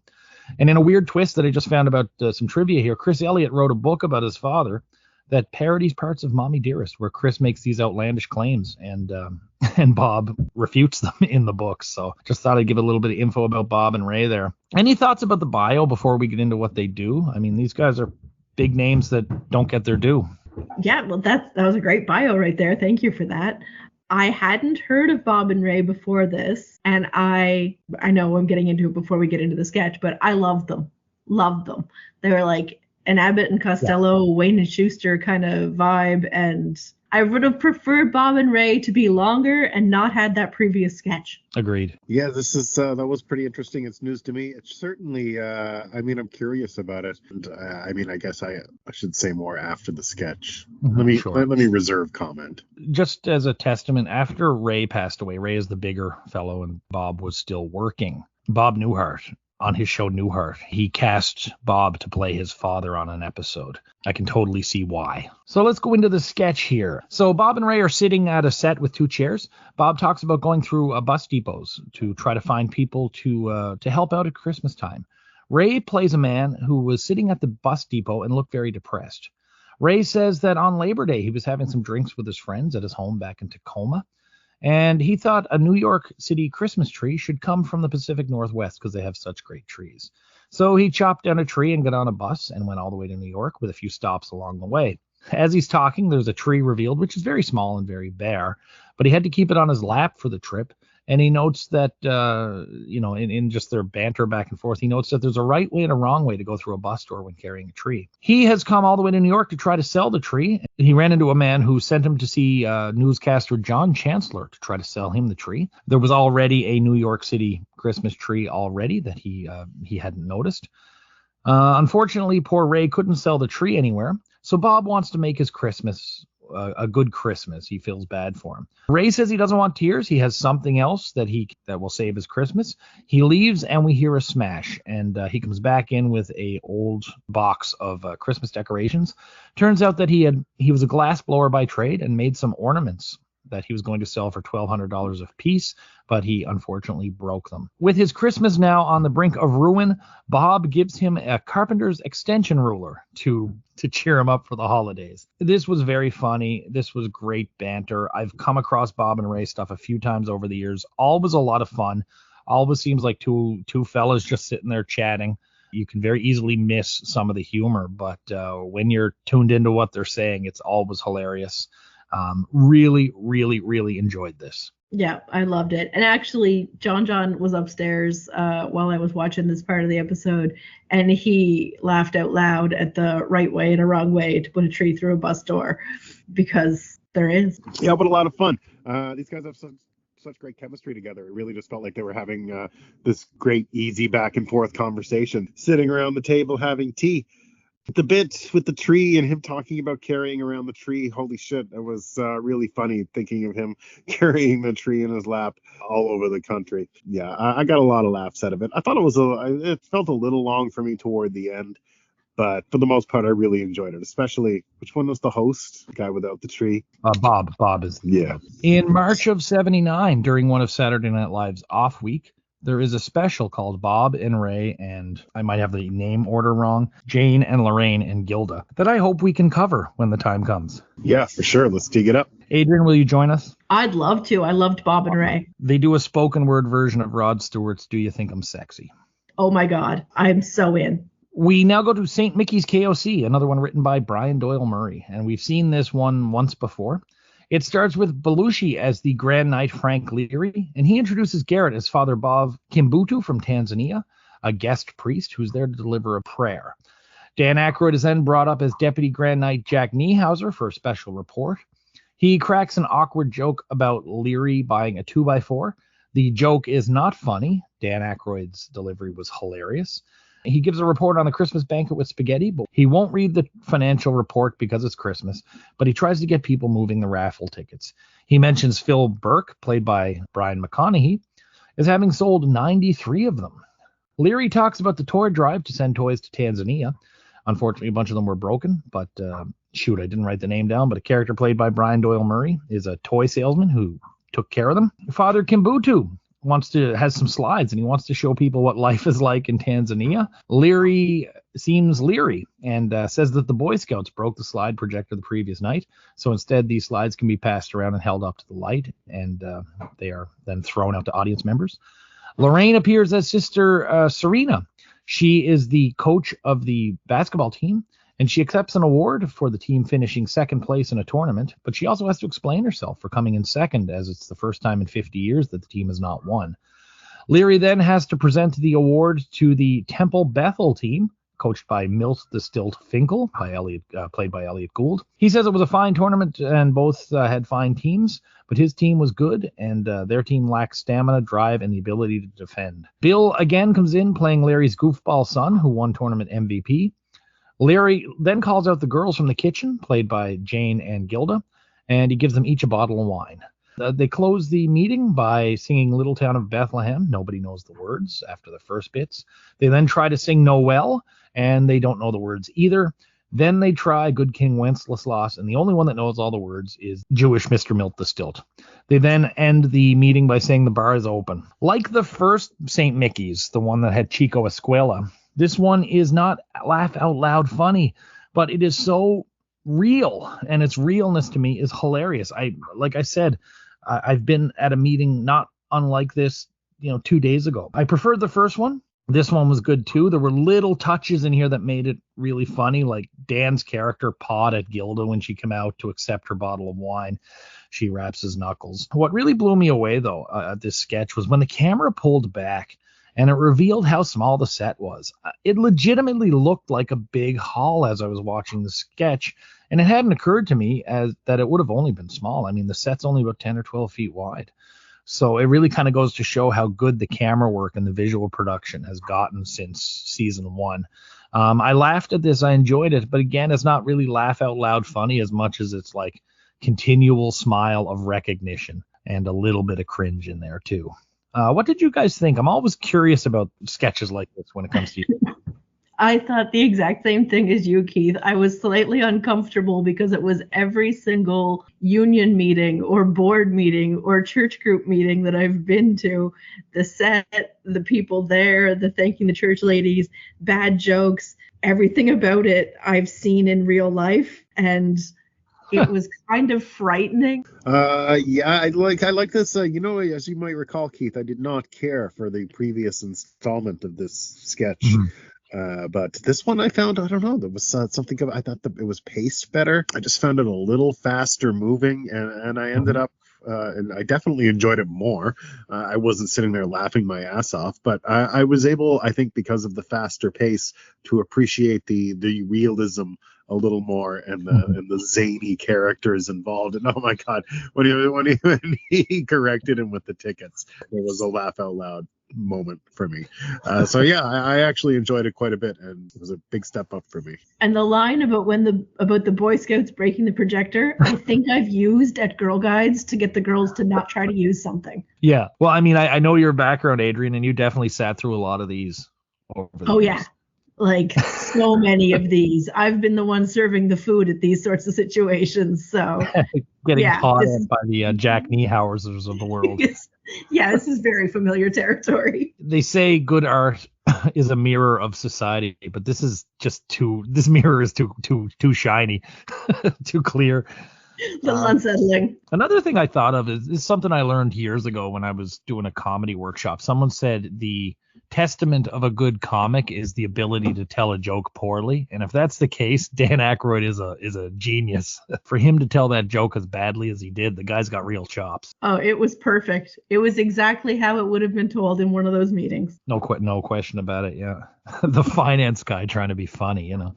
And in a weird twist that I just found about some trivia here, Chris Elliott wrote a book about his father that parodies parts of Mommie Dearest, where Chris makes these outlandish claims and Bob refutes them in the book. So just thought I'd give a little bit of info about Bob and Ray there. Any thoughts about the bio before we get into what they do? I mean, these guys are big names that don't get their due. Yeah, well, that was a great bio right there. Thank you for that. I hadn't heard of Bob and Ray before this, and I know I'm getting into it before we get into the sketch, but I loved them. They were like an Abbott and Costello, Wayne and Schuster kind of vibe, and I would have preferred Bob and Ray to be longer and not had that previous sketch. Agreed. Yeah, this is that was pretty interesting. It's news to me. It's certainly I'm curious about it. And I guess I should say more after the sketch. Mm-hmm, Let me reserve comment. Just as a testament, after Ray passed away, Ray is the bigger fellow and Bob was still working. Bob Newhart, on his show Newhart, he cast Bob to play his father on an episode. I can totally see why. So let's go into the sketch here. So Bob and Ray are sitting at a set with 2 chairs. Bob talks about going through bus depots to try to find people to help out at Christmas time. Ray plays a man who was sitting at the bus depot and looked very depressed. Ray says that on Labor Day, he was having some drinks with his friends at his home back in Tacoma. And he thought a New York City Christmas tree should come from the Pacific Northwest because they have such great trees. So he chopped down a tree and got on a bus and went all the way to New York with a few stops along the way. As he's talking, there's a tree revealed, which is very small and very bare, but he had to keep it on his lap for the trip. And he notes that, in just their banter back and forth, he notes that there's a right way and a wrong way to go through a bus store when carrying a tree. He has come all the way to New York to try to sell the tree. He ran into a man who sent him to see newscaster John Chancellor to try to sell him the tree. There was already a New York City Christmas tree already that he hadn't noticed. Unfortunately, poor Ray couldn't sell the tree anywhere. So Bob wants to make his Christmas a good Christmas. He feels bad for him. Ray says he doesn't want tears. He has something else that will save his Christmas. He leaves and we hear a smash, and he comes back in with a old box of Christmas decorations. Turns out that he was a glass blower by trade and made some ornaments that he was going to sell for $1,200 a piece, but he unfortunately broke them. With his Christmas now on the brink of ruin, Bob gives him a carpenter's extension ruler to cheer him up for the holidays. This was very funny. This was great banter. I've come across Bob and Ray stuff a few times over the years. Always a lot of fun. Always seems like two fellas just sitting there chatting. You can very easily miss some of the humor, but when you're tuned into what they're saying, it's always hilarious. Really, really, really enjoyed this. Yeah, I loved it. And actually, John was upstairs while I was watching this part of the episode, and he laughed out loud at the right way and a wrong way to put a tree through a bus door, because there is. Yeah, but a lot of fun. These guys have such great chemistry together. It really just felt like they were having this great, easy back and forth conversation, sitting around the table having tea. The bit with the tree and him talking about carrying around the tree, holy shit, it was really funny thinking of him carrying the tree in his lap all over the country. Yeah, I got a lot of laughs out of it. I thought it felt a little long for me toward the end, but for the most part, I really enjoyed it. Especially, which one was the host? The guy without the tree? Bob. Bob is. Yeah. In March of '79, during one of Saturday Night Live's off week, there is a special called Bob and Ray, and I might have the name order wrong, Jane and Lorraine and Gilda, that I hope we can cover when the time comes. Yeah, for sure. Let's dig it up. Adrienne, will you join us? I'd love to. I loved Bob and Ray. They do a spoken word version of Rod Stewart's Do You Think I'm Sexy? Oh my God. I'm so in. We now go to St. Mickey's KOC, another one written by Brian Doyle Murray, and we've seen this one once before. It starts with Belushi as the Grand Knight Frank Leary, and he introduces Garrett as Father Bob Kimbutu from Tanzania, a guest priest who's there to deliver a prayer. Dan Aykroyd is then brought up as Deputy Grand Knight Jack Niehauser for a special report. He cracks an awkward joke about Leary buying a 2x4. The joke is not funny. Dan Aykroyd's delivery was hilarious. He gives a report on the Christmas banquet with spaghetti, but he won't read the financial report because it's Christmas, but he tries to get people moving the raffle tickets. He mentions Phil Burke, played by Brian McConaughey, as having sold 93 of them. Leary talks about the toy drive to send toys to Tanzania. Unfortunately, a bunch of them were broken, but I didn't write the name down, but a character played by Brian Doyle Murray is a toy salesman who took care of them. Father Kimbutu has some slides, and he wants to show people what life is like in Tanzania. Leary seems leery and says that the Boy Scouts broke the slide projector the previous night, so instead these slides can be passed around and held up to the light, and they are then thrown out to audience members. Lorraine appears as Sister Serena. She is the coach of the basketball team, and she accepts an award for the team finishing second place in a tournament, but she also has to explain herself for coming in second, as it's the first time in 50 years that the team has not won. Leary then has to present the award to the Temple Bethel team, coached by Milt the Stilt Finkel, played by Elliot Gould. He says it was a fine tournament and both had fine teams, but his team was good, and their team lacked stamina, drive, and the ability to defend. Bill again comes in playing Larry's goofball son, who won tournament MVP. Leary then calls out the girls from the kitchen, played by Jane and Gilda, and he gives them each a bottle of wine. They close the meeting by singing Little Town of Bethlehem. Nobody knows the words after the first bits. They then try to sing Noel, and they don't know the words either. Then they try Good King Wenceslas, and the only one that knows all the words is Jewish Mr. Milt the Stilt. They then end the meeting by saying the bar is open. Like the first St. Mickey's, the one that had Chico Escuela, this one is not laugh out loud funny, but it is so real, and its realness to me is hilarious. I've been at a meeting not unlike this, 2 days ago. I preferred the first one. This one was good too. There were little touches in here that made it really funny, like Dan's character pawed at Gilda when she came out to accept her bottle of wine. She wraps his knuckles. What really blew me away, though, at this sketch was when the camera pulled back and it revealed how small the set was. It legitimately looked like a big hall as I was watching the sketch, and it hadn't occurred to me that it would have only been small. I mean, the set's only about 10 or 12 feet wide. So it really kind of goes to show how good the camera work and the visual production has gotten since season 1. I laughed at this. I enjoyed it. But again, it's not really laugh out loud funny as much as it's like continual smile of recognition and a little bit of cringe in there too. What did you guys think? I'm always curious about sketches like this when it comes to you. I thought the exact same thing as you, Keith. I was slightly uncomfortable because it was every single union meeting or board meeting or church group meeting that I've been to. The set, the people there, the thanking the church ladies, bad jokes, everything about it I've seen in real life, and it was kind of frightening. I like this. As you might recall, Keith, I did not care for the previous installment of this sketch. But this one I found, I don't know, there was something, I thought that it was paced better. I just found it a little faster moving, and I ended up, and I definitely enjoyed it more. I wasn't sitting there laughing my ass off, but I was able, I think because of the faster pace, to appreciate the realism a little more, and the zany characters involved. And oh my God, when he corrected him with the tickets, it was a laugh out loud moment for me. So yeah, I actually enjoyed it quite a bit, and it was a big step up for me. And the line about the Boy Scouts breaking the projector, I think I've used at Girl Guides to get the girls to not try to use something. Yeah. Well, I mean, I know your background, Adrienne, and you definitely sat through a lot of these over the years. Yeah. Like so many of these. I've been the one serving the food at these sorts of situations. So getting caught in by the Jack Niehausers of the world. Yeah, this is very familiar territory. They say good art is a mirror of society, but this is just this mirror is too shiny, too clear. A little unsettling. Another thing I thought of is something I learned years ago when I was doing a comedy workshop. Someone said the testament of a good comic is the ability to tell a joke poorly. And if that's the case, Dan Aykroyd is a genius. For him to tell that joke as badly as he did, the guy's got real chops. Oh, it was perfect. It was exactly how it would have been told in one of those meetings. No question about it, yeah. The finance guy trying to be funny, you know.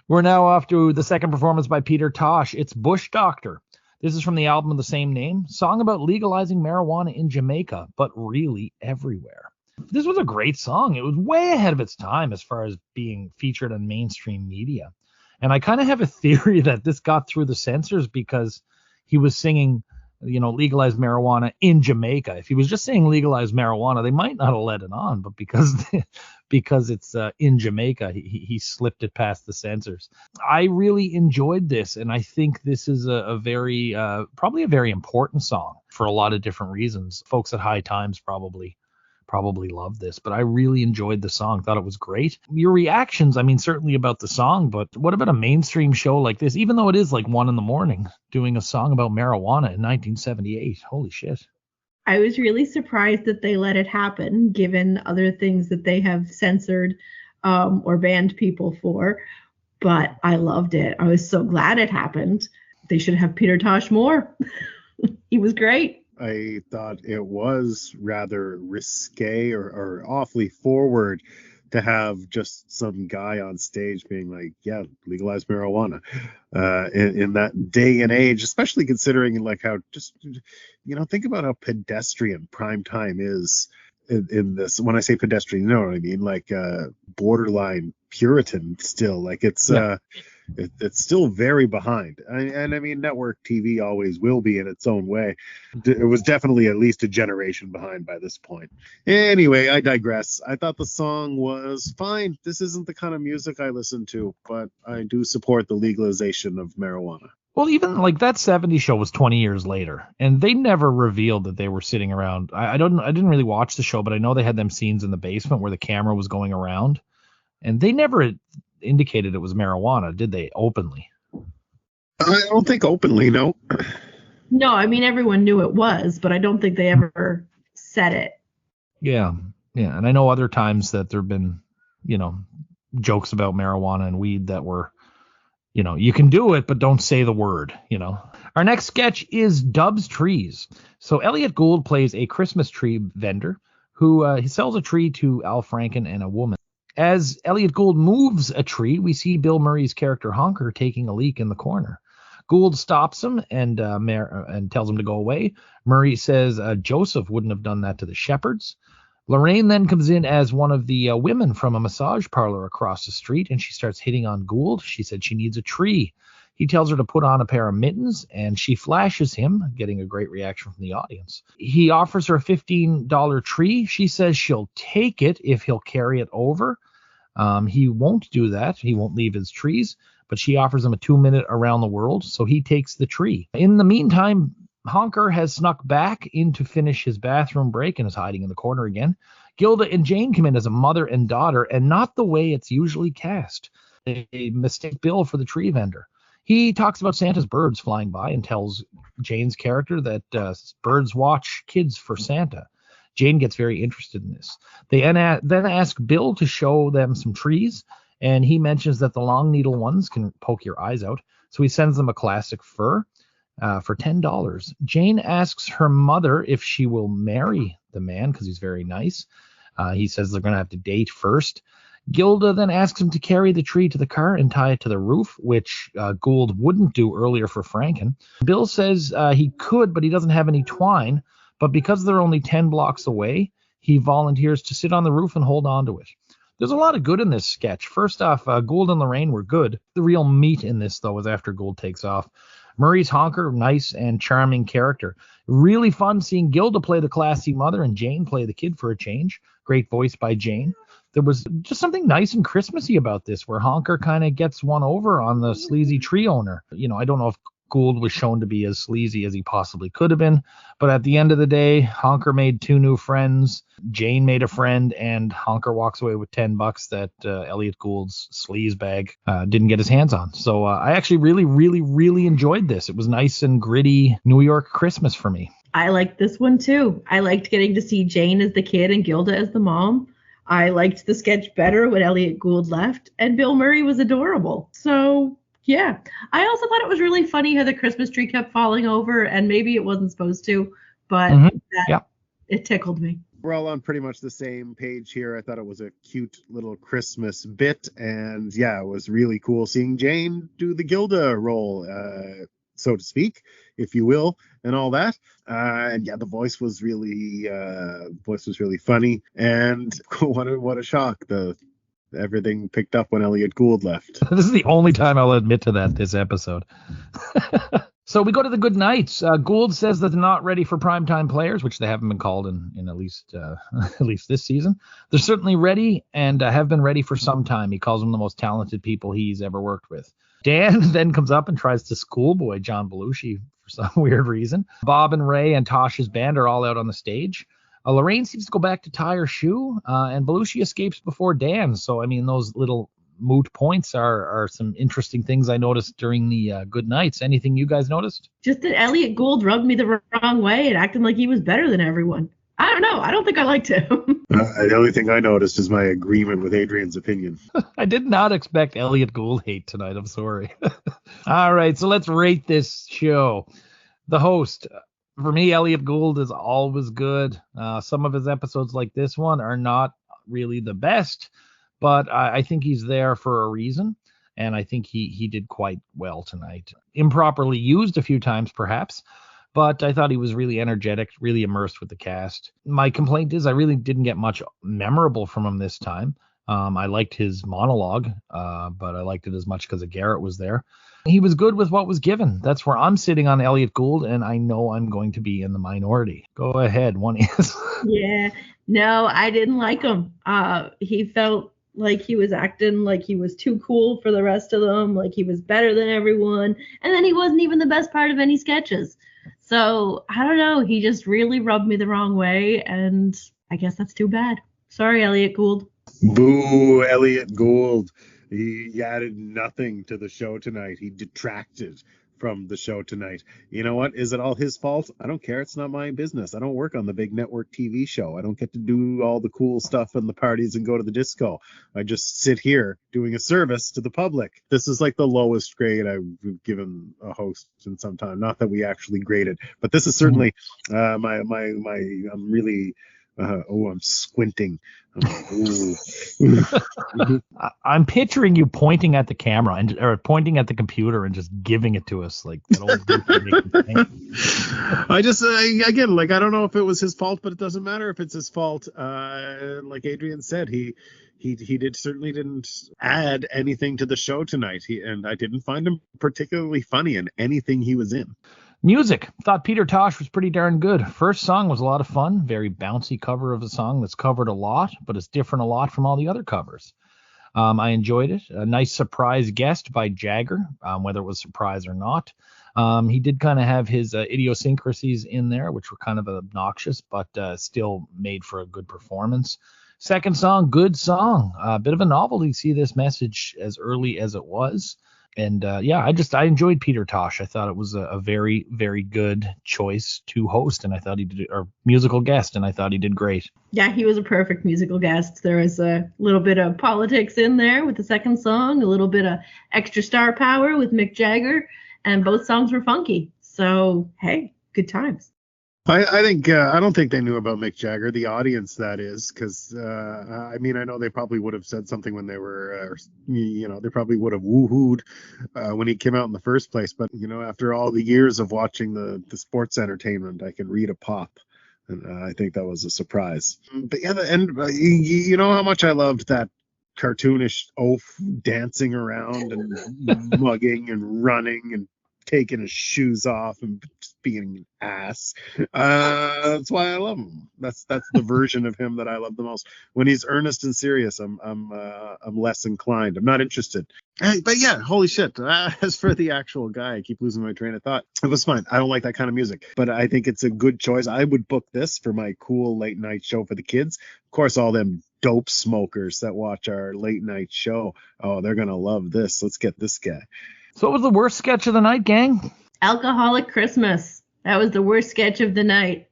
We're now off to the second performance by Peter Tosh. It's Bush Doctor. This is from the album of the same name, song about legalizing marijuana in Jamaica, but really everywhere. This was a great song. It was way ahead of its time as far as being featured on mainstream media. And I kind of have a theory that this got through the censors because he was singing, legalize marijuana in Jamaica. If he was just saying legalize marijuana, they might not have let it on. But because it's in Jamaica, he slipped it past the censors. I really enjoyed this, and I think this is probably a very important song for a lot of different reasons. Folks at High Times probably love this, but I really enjoyed the song. Thought it was great. Your reactions, I mean, certainly about the song, but what about a mainstream show like this, even though it is like 1 a.m, doing a song about marijuana in 1978? Holy shit. I was really surprised that they let it happen, given other things that they have censored or banned people for, but I loved it. I was so glad it happened. They should have Peter Tosh more. He was great. I thought it was rather risque or awfully forward to have just some guy on stage being like, yeah, legalize marijuana in that day and age, especially considering like how just, think about how pedestrian prime time is in this. When I say pedestrian, you know what I mean? Like borderline Puritan still, like it's it's still very behind. And I mean, network TV always will be in its own way. It was definitely at least a generation behind by this point. Anyway, I digress. I thought the song was fine. This isn't the kind of music I listen to, but I do support the legalization of marijuana. Well, even like that 70s show was 20 years later, and they never revealed that they were sitting around. I didn't really watch the show, but I know they had them scenes in the basement where the camera was going around, and they never indicated it was marijuana, did they, openly? I don't think openly, no. No, I mean, everyone knew it was, but I don't think they ever said it. Yeah, and I know other times that there have been, jokes about marijuana and weed that were, you can do it, but don't say the word, Our next sketch is Dubb's Trees. So Elliot Gould plays a Christmas tree vendor who he sells a tree to Al Franken and a woman. As Elliot Gould moves a tree, we see Bill Murray's character Honker taking a leak in the corner. Gould stops him and tells him to go away. Murray says Joseph wouldn't have done that to the shepherds. Lorraine then comes in as one of the women from a massage parlor across the street, and she starts hitting on Gould. She said she needs a tree. He tells her to put on a pair of mittens, and she flashes him, getting a great reaction from the audience. He offers her a $15 tree. She says she'll take it if he'll carry it over. He won't do that. He won't leave his trees, but she offers him a 2-minute around the world, so he takes the tree. In the meantime, Honker has snuck back in to finish his bathroom break and is hiding in the corner again. Gilda and Jane come in as a mother and daughter, and not the way it's usually cast. They mistake Bill for the tree vendor. He talks about Santa's birds flying by and tells Jane's character that birds watch kids for Santa. Jane gets very interested in this. They then ask Bill to show them some trees, and he mentions that the long needle ones can poke your eyes out, so he sends them a classic fir for $10. Jane asks her mother if she will marry the man because he's very nice. He says they're going to have to date first. Gilda then asks him to carry the tree to the car and tie it to the roof, which Gould wouldn't do earlier for Franken. Bill says he could, but he doesn't have any twine. But because they're only 10 blocks away, he volunteers to sit on the roof and hold on to it. There's a lot of good in this sketch. First off, Gould and Lorraine were good. The real meat in this, though, is after Gould takes off. Murray's Honker, nice and charming character. Really fun seeing Gilda play the classy mother and Jane play the kid for a change. Great voice by Jane. There was just something nice and Christmassy about this, where Honker kind of gets one over on the sleazy tree owner. You know, I don't know if Gould was shown to be as sleazy as he possibly could have been, but at the end of the day, Honker made 2 new friends. Jane made a friend, and Honker walks away with $10 that Elliot Gould's sleaze bag didn't get his hands on. So I actually really enjoyed this. It was nice and gritty New York Christmas for me. I liked this one too. I liked getting to see Jane as the kid and Gilda as the mom. I liked the sketch better when Elliot Gould left, and Bill Murray was adorable. So, yeah. I also thought it was really funny how the Christmas tree kept falling over, and maybe it wasn't supposed to, but it tickled me. We're all on pretty much the same page here. I thought it was a cute little Christmas bit, and yeah, it was really cool seeing Jane do the Gilda role, so to speak, if you will, and all that. And yeah, the voice was really funny, and what a shock. Everything picked up when Elliot Gould left. This is the only time I'll admit to that this episode. So we go to the good nights. Gould says that they're not ready for primetime players, which they haven't been called in at least this season. They're certainly ready and have been ready for some time. He calls them the most talented people he's ever worked with. Dan then comes up and tries to schoolboy John Belushi for some weird reason. Bob and Ray and Tosh's band are all out on the stage. Lorraine seems to go back to tie her shoe, and Belushi escapes before Dan. So, I mean, those little moot points are some interesting things I noticed during the good nights. Anything you guys noticed? Just that Elliot Gould rubbed me the wrong way and acting like he was better than everyone. I don't know. I don't think I liked him. The only thing I noticed is my agreement with Adrienne's opinion. I did not expect Elliot Gould hate tonight. I'm sorry. All right, so let's rate this show. The host. For me, Elliot Gould is always good. Some of his episodes like this one are not really the best, but I think he's there for a reason, and I think he did quite well tonight. Improperly used a few times, perhaps, but I thought he was really energetic, really immersed with the cast. My complaint is I really didn't get much memorable from him this time. I liked his monologue, but I liked it as much because Garrett was there. He was good with what was given. That's where I'm sitting on Elliot Gould, and I know I'm going to be in the minority. Go ahead, one is. Yeah, no, I didn't like him. He felt like he was acting like he was too cool for the rest of them, like he was better than everyone, and then he wasn't even the best part of any sketches. So, I don't know, he just really rubbed me the wrong way, and I guess that's too bad. Sorry, Elliot Gould. Boo, Elliot Gould. He added nothing to the show tonight. He detracted from the show tonight. You know what? Is it all his fault? I don't care. It's not my business. I don't work on the big network TV show. I don't get to do all the cool stuff and the parties and go to the disco. I just sit here doing a service to the public. This is like the lowest grade I've given a host in some time. Not that we actually graded, but this is certainly I'm really I'm squinting. I'm picturing you pointing at the camera or pointing at the computer and just giving it to us like that old. I just again, like, I don't know if it was his fault, but it doesn't matter if it's his fault. Like Adrienne said, he he certainly didn't add anything to the show tonight. And I didn't find him particularly funny in anything he was in. Music. Thought Peter Tosh was pretty darn good. First song was a lot of fun. Very bouncy cover of a song that's covered a lot, but it's different a lot from all the other covers. I enjoyed it. A nice surprise guest by Jagger, whether it was surprise or not. He did kind of have his idiosyncrasies in there, which were kind of obnoxious, but still made for a good performance. Second song, good song. A bit of a novelty to see this message as early as it was. And I enjoyed Peter Tosh. I thought it was a very, very good choice to host, and I thought he did, or musical guest, and I thought he did great. Yeah, he was a perfect musical guest. There was a little bit of politics in there with the second song, a little bit of extra star power with Mick Jagger, and both songs were funky. So, hey, good times. I think I don't think they knew about Mick Jagger, the audience, that is, because I know they probably would have said something when they were, they probably would have woohooed when he came out in the first place. But after all the years of watching the sports entertainment, I can read a pop, and I think that was a surprise. But yeah, you know how much I loved that cartoonish oaf dancing around and mugging and running and taking his shoes off and just being an ass. That's why I love him. That's the version of him that I love the most. When he's earnest and serious, I'm less inclined. I'm not interested. But yeah, holy shit. As for the actual guy, I keep losing my train of thought. It was fine. I don't like that kind of music, but I think it's a good choice. I would book this for my cool late night show for the kids. Of course, all them dope smokers that watch our late night show, oh, they're gonna love this. Let's get this guy. So what was the worst sketch of the night, gang? Alcoholic Christmas. That was the worst sketch of the night.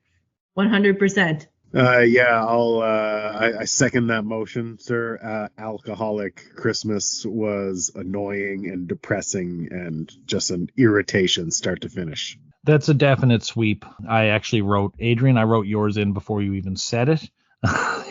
100%. I second that motion, sir. Alcoholic Christmas was annoying and depressing and just an irritation start to finish. That's a definite sweep. I actually wrote, Adrienne, I wrote yours in before you even said it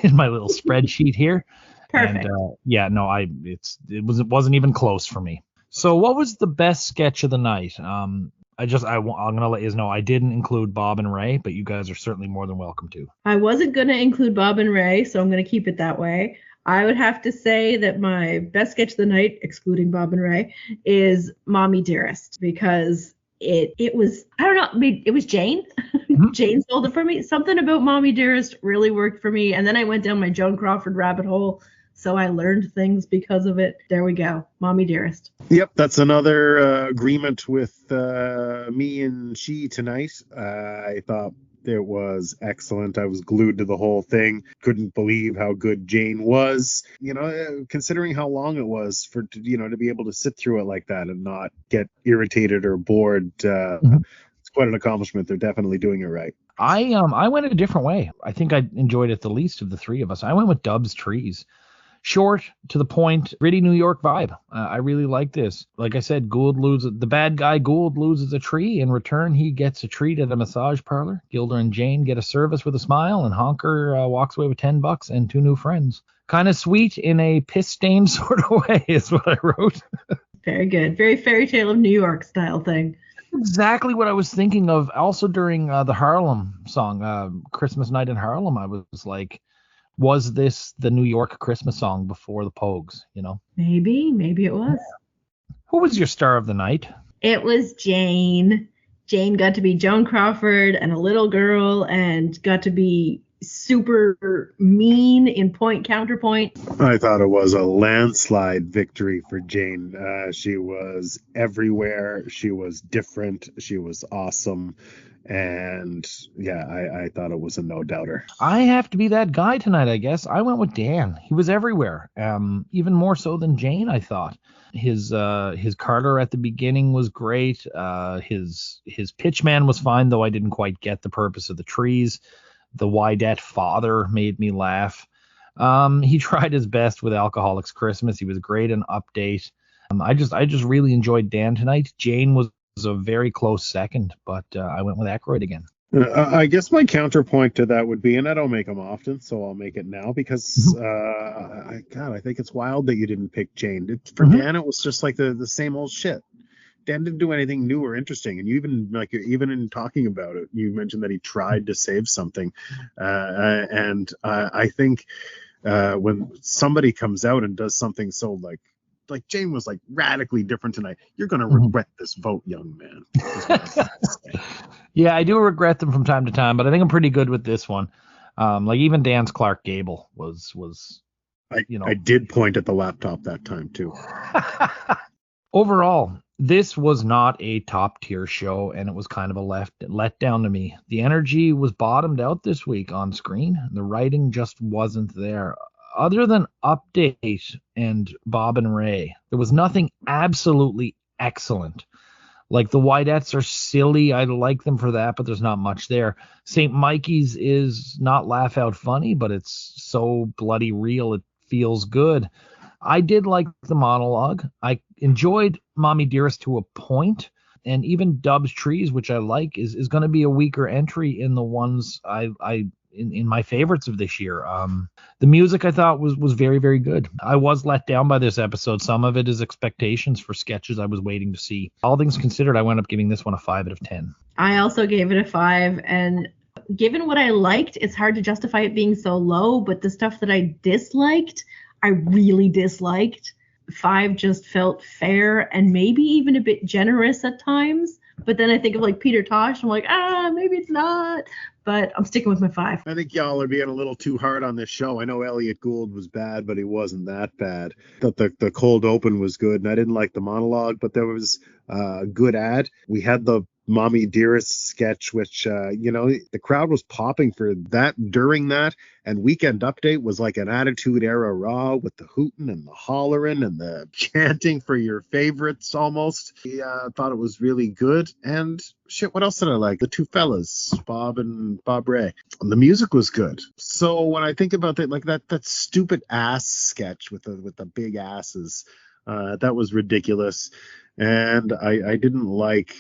in my little spreadsheet here. Perfect. And it wasn't even close for me. So what was the best sketch of the night? I'm going to let you know I didn't include Bob and Ray, but you guys are certainly more than welcome to. I wasn't going to include Bob and Ray, so I'm going to keep it that way. I would have to say that my best sketch of the night, excluding Bob and Ray, is Mommie Dearest, because it was, I don't know, it was Jane. Mm-hmm. Jane sold it for me. Something about Mommie Dearest really worked for me, and then I went down my Joan Crawford rabbit hole. So I learned things because of it. There we go. Mommie Dearest. Yep, that's another agreement with me and she tonight. I thought it was excellent. I was glued to the whole thing. Couldn't believe how good Jane was. Considering how long it was for, to be able to sit through it like that and not get irritated or bored. It's quite an accomplishment. They're definitely doing it right. I went a different way. I think I enjoyed it the least of the three of us. I went with Dubb's Trees. Short, to the point, gritty New York vibe. I really like this. Like I said, the bad guy Gould loses a tree. In return, he gets a treat at a massage parlor. Gilder and Jane get a service with a smile, and Honker walks away with $10 and 2 new friends. Kind of sweet in a piss-stained sort of way is what I wrote. Very good. Very fairy tale of New York style thing. Exactly what I was thinking of. Also during the Harlem song, Christmas Night in Harlem, I was like, was this the New York Christmas song before the Pogues, Maybe it was. Who was your star of the night? It was Jane. Jane got to be Joan Crawford and a little girl and got to be super mean in point counterpoint. I thought it was a landslide victory for Jane. She was everywhere. She was different. She was awesome. And yeah, I thought it was a no doubter. I have to be that guy tonight, I guess. I went with Dan. He was everywhere. Even more so than Jane, I thought. His Carter at the beginning was great. His pitchman was fine, though I didn't quite get the purpose of the trees. The Wydette father made me laugh. He tried his best with Alcoholics Christmas. He was great in Update. I just really enjoyed Dan tonight. Jane was a very close second, but I went with Aykroyd again. I guess my counterpoint to that would be, and I don't make them often, so I'll make it now, because I think it's wild that you didn't pick Jane. For Dan, it was just like the same old shit. Dan didn't do anything new or interesting, and you even in talking about it, you mentioned that he tried to save something, and I think when somebody comes out and does something so like Jane was like radically different tonight, you're going to regret this vote, young man. Yeah, I do regret them from time to time, but I think I'm pretty good with this one. Like even Dan's Clark Gable was I did point at the laptop that time too. Overall, this was not a top tier show, and it was kind of a letdown to me. The energy was bottomed out this week on screen. The writing just wasn't there. Other than Update and Bob and Ray, there was nothing absolutely excellent. Like the Whiteettes are silly. I like them for that, but there's not much there. St. Mikey's is not laugh out funny, but it's so bloody real it feels good. I did like the monologue. I enjoyed Mommie Dearest to a point, and even Dubb's Trees, which I like, is going to be a weaker entry in the ones in my favorites of this year. The music I thought was very, very good. I was let down by this episode. Some of it is expectations for sketches I was waiting to see. All things considered, I wound up giving this one a 5 out of 10. I also gave it a 5, and given what I liked, it's hard to justify it being so low, but the stuff that I disliked, I really disliked. 5 just felt fair and maybe even a bit generous at times. But then I think of like Peter Tosh. I'm like, maybe it's not. But I'm sticking with my 5. I think y'all are being a little too hard on this show. I know Elliot Gould was bad, but he wasn't that bad. Thought the cold open was good, and I didn't like the monologue, but there was a good ad. We had the Mommie Dearest sketch, which, the crowd was popping for that during that. And Weekend Update was like an Attitude Era Raw with the hooting and the hollering and the chanting for your favorites almost. I thought it was really good. And shit, what else did I like? The two fellas, Bob and Bob Ray. And the music was good. So when I think about that stupid ass sketch with the big asses, that was ridiculous. And I didn't like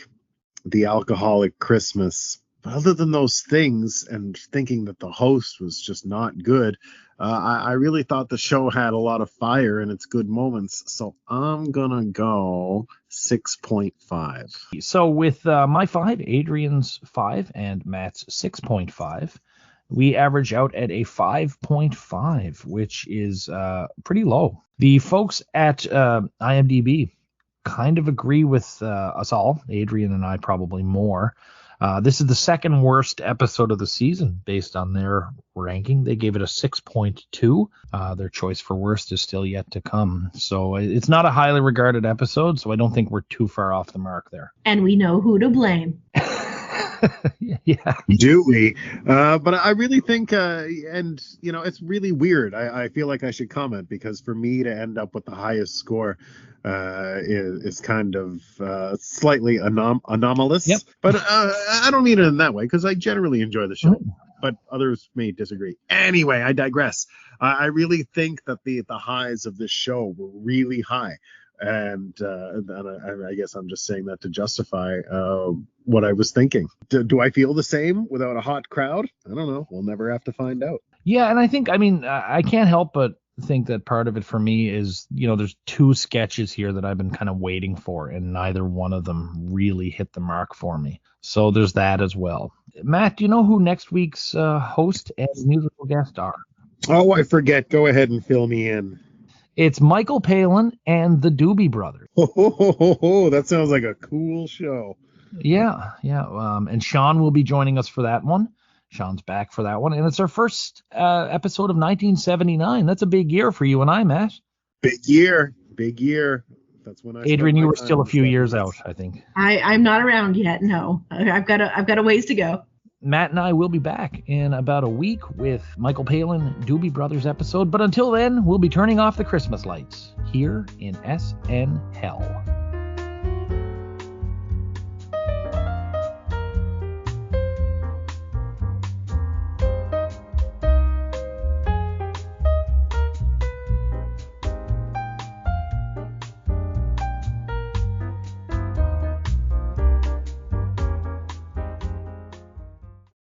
the alcoholic Christmas. But other than those things, and thinking that the host was just not good, I really thought the show had a lot of fire in its good moments. So I'm gonna go 6.5. So with my 5, Adrienne's 5, and Matt's 6.5, we average out at a 5.5, which is pretty low. The folks at IMDb kind of agree with us all, Adrienne and I probably more. This is the second worst episode of the season based on their ranking. They gave it a 6.2. Their choice for worst is still yet to come. So it's not a highly regarded episode, so I don't think we're too far off the mark there. And we know who to blame. Yeah. Do we? But I really think, it's really weird. I feel like I should comment, because for me to end up with the highest score is kind of slightly anomalous. Yep. But I don't mean it in that way, because I generally enjoy the show. But others may disagree. Anyway, I digress. I really think that the highs of this show were really high. And I guess I'm just saying that to justify what I was thinking. Do I feel the same without a hot crowd? I don't know. We'll never have to find out. Yeah, and I think, I can't help but think that part of it for me is, there's 2 sketches here that I've been kind of waiting for, and neither one of them really hit the mark for me. So there's that as well. Matt, do you know who next week's host and musical guest are? Oh, I forget. Go ahead and fill me in. It's Michael Palin and the Doobie Brothers. That sounds like a cool show. Yeah. And Sean will be joining us for that one. Sean's back for that one. And it's our first episode of 1979. That's a big year for you and I, Matt. Big year. That's when Adrienne, you were still a few years out, I think. I'm not around yet. No, I've got a ways to go. Matt and I will be back in about a week with Michael Palin Doobie Brothers episode. But until then, we'll be turning off the Christmas lights here in SNHell.